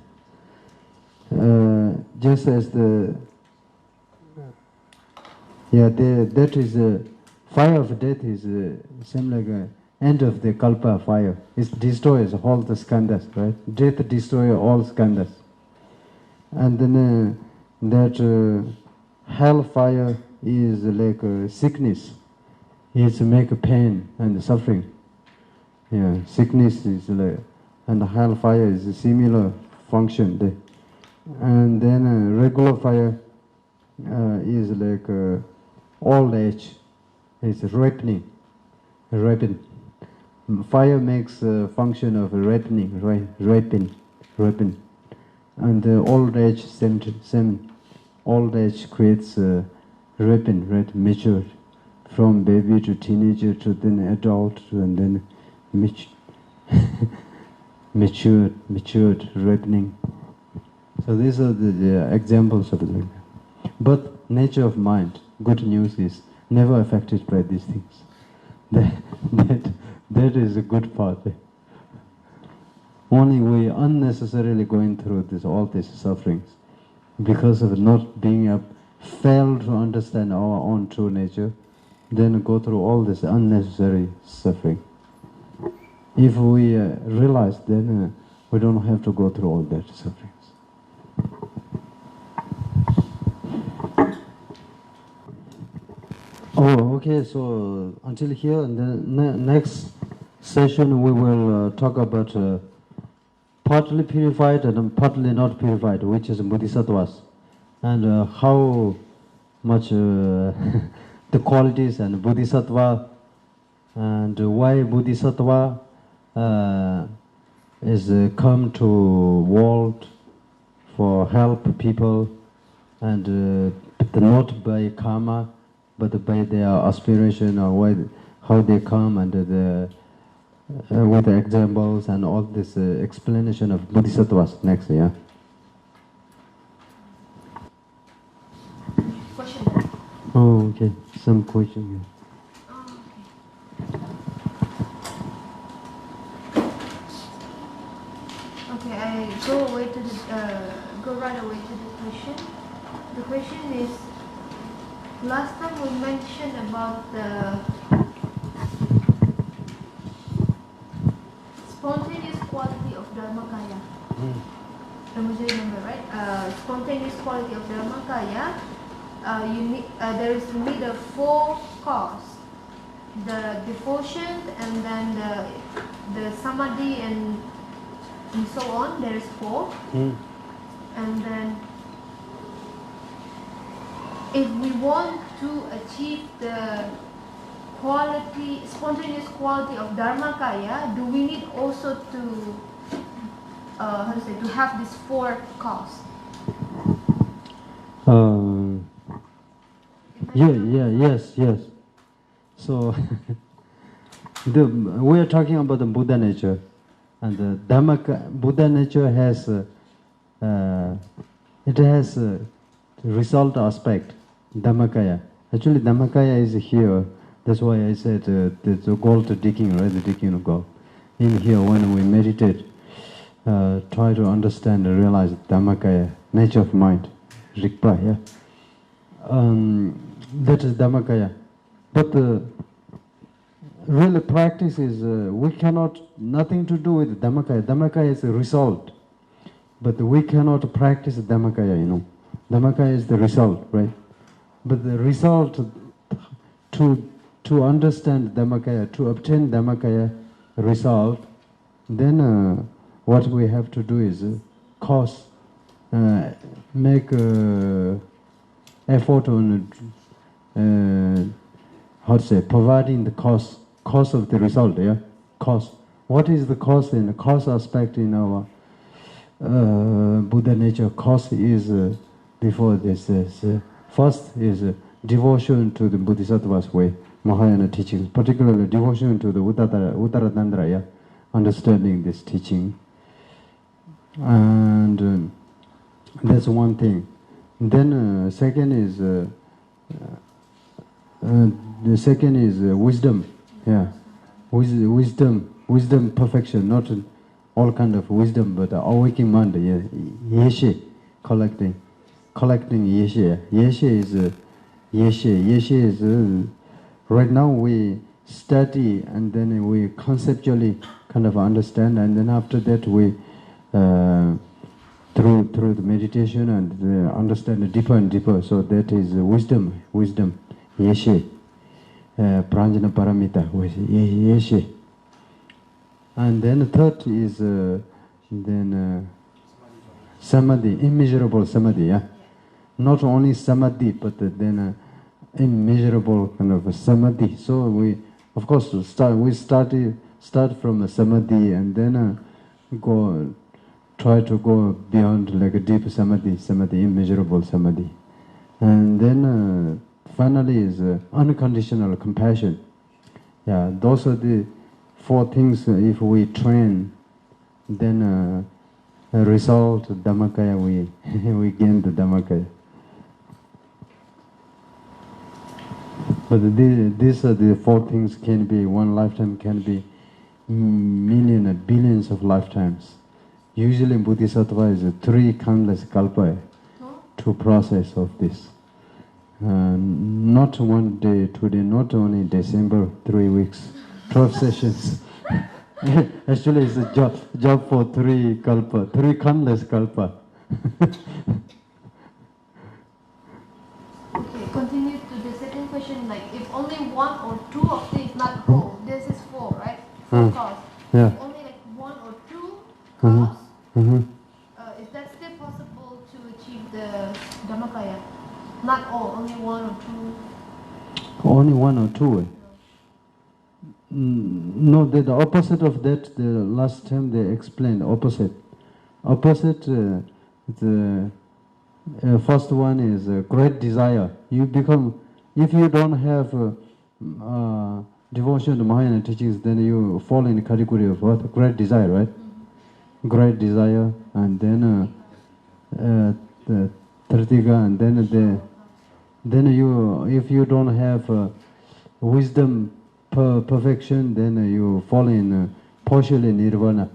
Just as the Yeah, that is fire of death is same like end of the kalpa fire. It destroys all the skandhas, right? Death destroys all skandhas. And then that hell fire is like sickness. It's make pain and suffering. Yeah, sickness is like, and hell fire is a similar function there. And then regular fire is like old age. It's ripening. Fire makes function of ripening, ripen. And old age, same old age creates ripen, right, mature. From baby to teenager to then adult and then matured, ripening. So these are the examples of it. But nature of mind, good news is never affected by these things. That is a good part. Only we unnecessarily going through all these sufferings because of not being failed to understand our own true nature, then go through all this unnecessary suffering. If we realize, then we don't have to go through all that sufferings. Oh, okay, so until here, and then next session we will talk about partly purified and partly not purified, which is bodhisattvas, and how much the qualities and bodhisattva, and why bodhisattva is come to world for help people, and not by karma, but by their aspiration, or how they come, and with the examples and all this explanation of bodhisattvas next, yeah. Question. Oh, okay. Some question. Okay, I go right away to the question. The question is, last time we mentioned about the spontaneous quality of Dharmakaya. You remember, right? Spontaneous quality of Dharmakaya. There is need of 4 cause: the devotion, and then the samadhi, and so on. There is 4, and then if we want to achieve the spontaneous quality of Dharmakaya, do we need also to to have these 4 cause? Yes. So we are talking about the Buddha nature, and the Buddha nature has it has a result aspect, Dhammakaya. Actually, Dhammakaya is here. That's why I said the goal to digging, right? The digging of goal. In here, when we meditate, try to understand and realize Dhammakaya, nature of mind, Rigpa, yeah. That is Dhammakaya. But really practice is, we cannot, nothing to do with Dhammakaya. Dhammakaya is a result. But we cannot practice Dhammakaya, you know. Dhammakaya is the result, right? But the result, to understand Dhammakaya, to obtain Dhammakaya result, then what we have to do is make effort on providing the cause of the result, yeah? Cause. What is the cause in the cause aspect in our Buddha nature? Cause is before this first is devotion to the Bodhisattva's way, Mahayana teachings, particularly devotion to the Uttaratantra, yeah? Understanding this teaching. And that's one thing. Then second is wisdom, yeah. Wisdom perfection, not all kind of wisdom, but awakening mind, yeah. Yeshe, collecting yeshe. Yeshe is Yeshe. Yeshe is, right now we study and then we conceptually kind of understand, and then after that we, through the meditation and understand deeper and deeper. So that is wisdom. Yeshe. Pranjana paramita. Yeshe. And then the third is samadhi, immeasurable samadhi. Yeah? Not only samadhi, but then immeasurable kind of samadhi. So we, of course, start from samadhi and then try to go beyond like a deep samadhi, immeasurable samadhi. And then finally is unconditional compassion. Yeah, those are the 4 things. If we train, then result Dhammakaya, we gain the Dhammakaya. But these are the 4 things. Can be one lifetime, can be million and billions of lifetimes. Usually Bodhisattva is 3 countless kalpa to process of this. Not one day, 2 days, not only December, 3 weeks, 12 sessions. Actually, it's a job for 3 kalpa, 3 countless kalpa. Okay, continue to the second question. Like, if only 1 or 2 of these not whole, this is 4, right? 4 cause. Yeah. If only like 1 or 2 cause, is that still possible to achieve the Dhammakaya? Not all, only 1 or 2. Only 1 or 2. No, the opposite of that, the last time they explained opposite. Opposite, the first one is great desire. You become, if you don't have devotion to Mahayana teachings, then you fall in the category of what? Great desire, right? Great desire, and then the Tritiga, and then you, if you don't have wisdom perfection, then you fall in partially nirvana.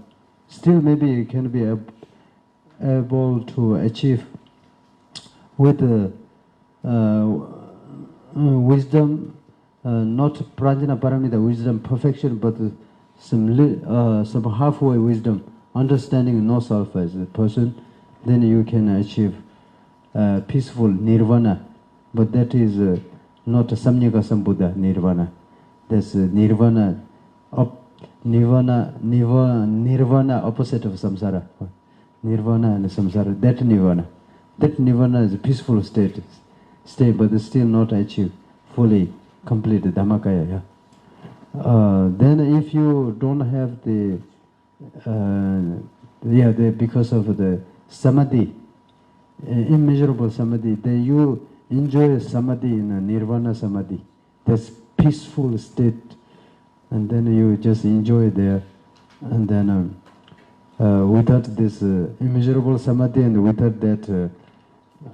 Still maybe you can be able to achieve with wisdom, not pranjana paramita wisdom perfection, but some halfway wisdom, understanding no self as a person, then you can achieve peaceful nirvana. But that is not samyaka sambuddha nirvana. That's nirvana opposite of samsara. Nirvana and samsara, that nirvana is a peaceful state, but it's still not achieved fully complete Dhammakaya. Then if you don't have because of the samadhi, immeasurable samadhi, then you enjoy samadhi in a nirvana samadhi. That's peaceful state, and then you just enjoy there, and then without this immeasurable samadhi and without that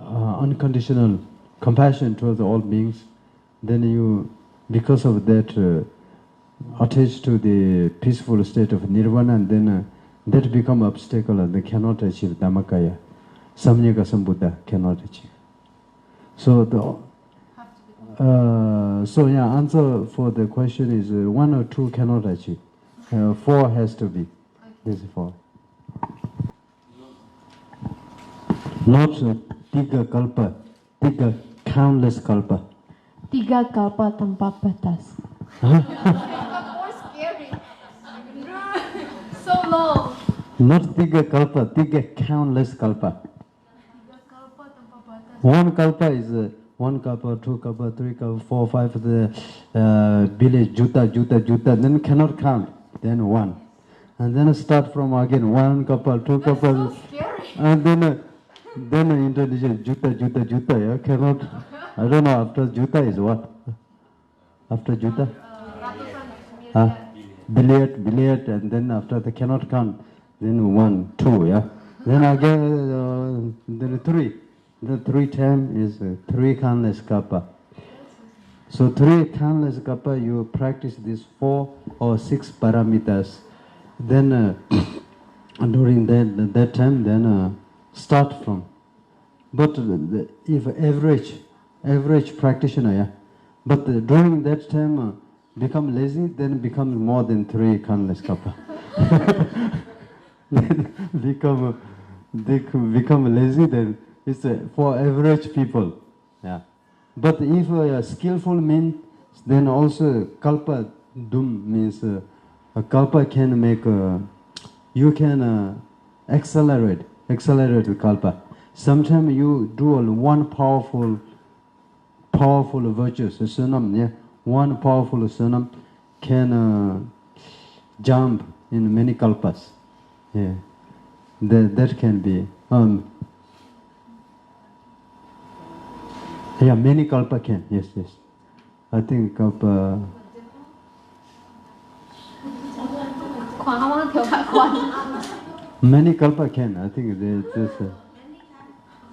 unconditional compassion towards all beings, then you, because of that, attached to the peaceful state of nirvana, and then that become obstacle and they cannot achieve Dhammakaya. Samyaka Sambuddha cannot achieve. So answer for the question is 1 or 2 cannot achieve. 4 has to be. This is 4. Not tiga kalpa, tiga countless kalpa. 3 kalpa tanpa batas. More scary. So long. Not tiga kalpa, tiga countless kalpa. 3 kalpa tanpa batas. 1 kalpa is 1 kalpa, 2 kalpa, 3 kalpa, 4, 5, the village, juta, then cannot count, then 1. And then start from again, 1 kalpa, 2 kalpa. So scary. And then intelligent, juta, yeah, cannot, I don't know, after juta is what? After juta? Billiard, and then after they cannot count, then 1, 2, yeah. Then again, then 3. The 3 time is 3 countless kappa. So 3 countless kappa, you practice these 4 or 6 paramitas. Then during that time, then start from. But if average average practitioner, yeah. But during that time, become lazy, then become more than 3 countless kappa. become lazy, then it's for average people, yeah. But if skillful means, then also kalpa dum means a kalpa can make, you can accelerate the kalpa. Sometimes you do one powerful virtue, sunam, yeah. One powerful sunam can jump in many kalpas, yeah. That can be, yeah, many kalpa can, yes. I think kalpa. Many kalpa can, I think they just,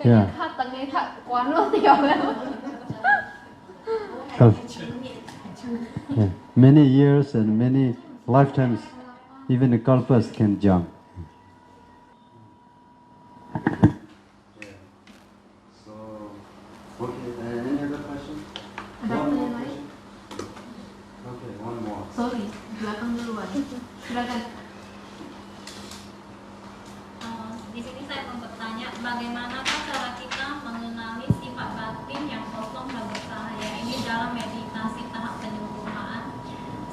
yeah. Yeah. Many years and many lifetimes, even the kalpas can jump. So, okay, any other question? Okay, one more. Sorry, belakang duluan. Silakan. Di sini saya mau bertanya, bagaimanakah cara kita mengenali sifat batin yang kosong dan bercahaya ini dalam meditasi tahap penyempurnaan,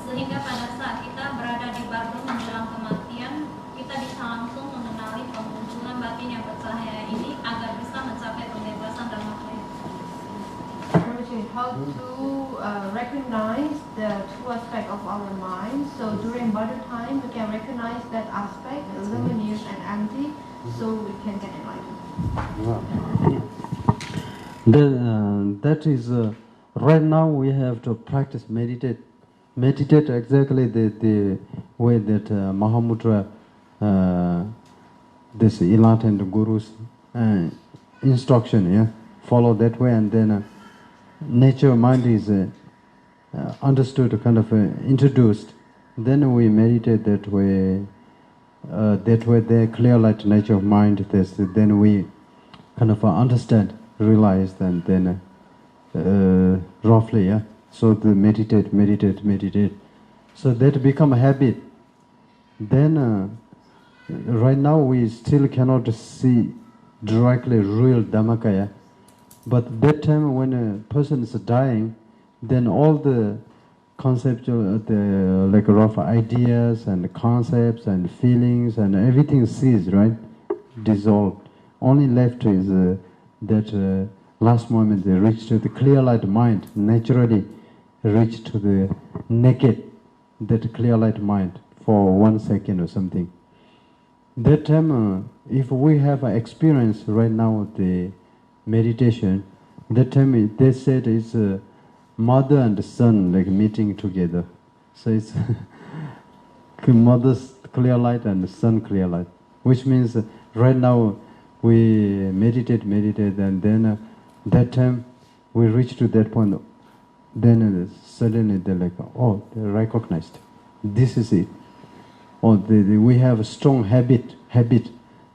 sehingga pada saat kita berada di batu menjelang kematian, kita bisa langsung mengenali pemunculan batin yang bercahaya ini agar bisa mencapai pembebasan dan makhluk. How to recognize the true aspect of our mind. So during Buddha time, we can recognize that aspect, luminous and empty, so we can get enlightened. That is, right now we have to practice meditate exactly the way that Mahamudra, this enlightened Guru's instruction, yeah, follow that way, and then nature mind is understood, kind of introduced. Then we meditate that way. The clear light nature of mind. Then we kind of understand, realize, and then roughly, yeah. So the meditate. So that become a habit. Then right now we still cannot see directly real Dhammakaya. But that time when a person is dying, then all the conceptual, like rough ideas and concepts and feelings and everything ceases, right? Dissolved. Only left is that last moment they reach to the clear light mind, naturally reach to the naked, that clear light mind for 1 second or something. That time, if we have experience right now the meditation, that time they said it's mother and son like meeting together. So it's mother's clear light and son clear light, which means right now we meditate, and then that time we reach to that point. Then suddenly they're like, oh, they're recognized. This is it. Or we have a strong habit.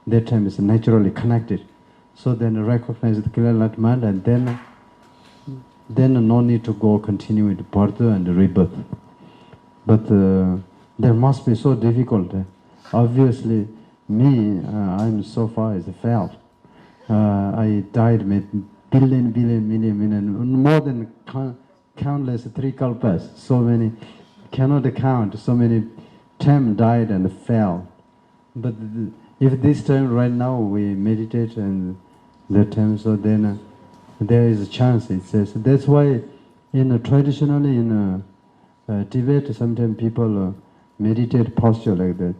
That time is naturally connected. So then recognize the clear light mind, and then no need to go continue with birth and rebirth. But there must be so difficult. Obviously, me, I'm so far as a failed. I died with billion, more than countless 3 kalpas. So many, cannot count. So many times died and fell. But if this time right now we meditate and that time, so then there is a chance. It says that's why traditionally in Tibet sometimes people meditate posture like that.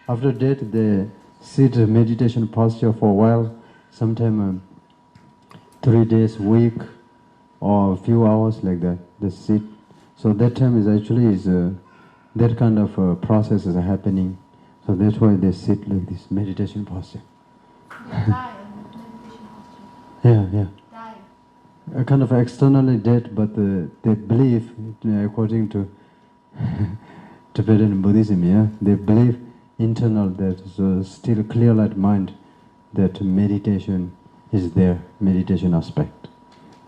After that they sit meditation posture for a while. Sometimes 3 days, week, or a few hours like that. They sit. So that time is actually that kind of process is happening. So that's why they sit like this meditation posture. Yeah. A kind of externally dead, but they believe, according to Tibetan Buddhism, yeah, they believe internal that still clear light mind, that meditation is their meditation aspect.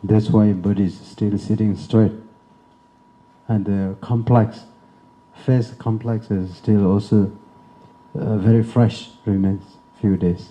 That's why body is still sitting straight. And the complex, face complex is still also very fresh, remains few days.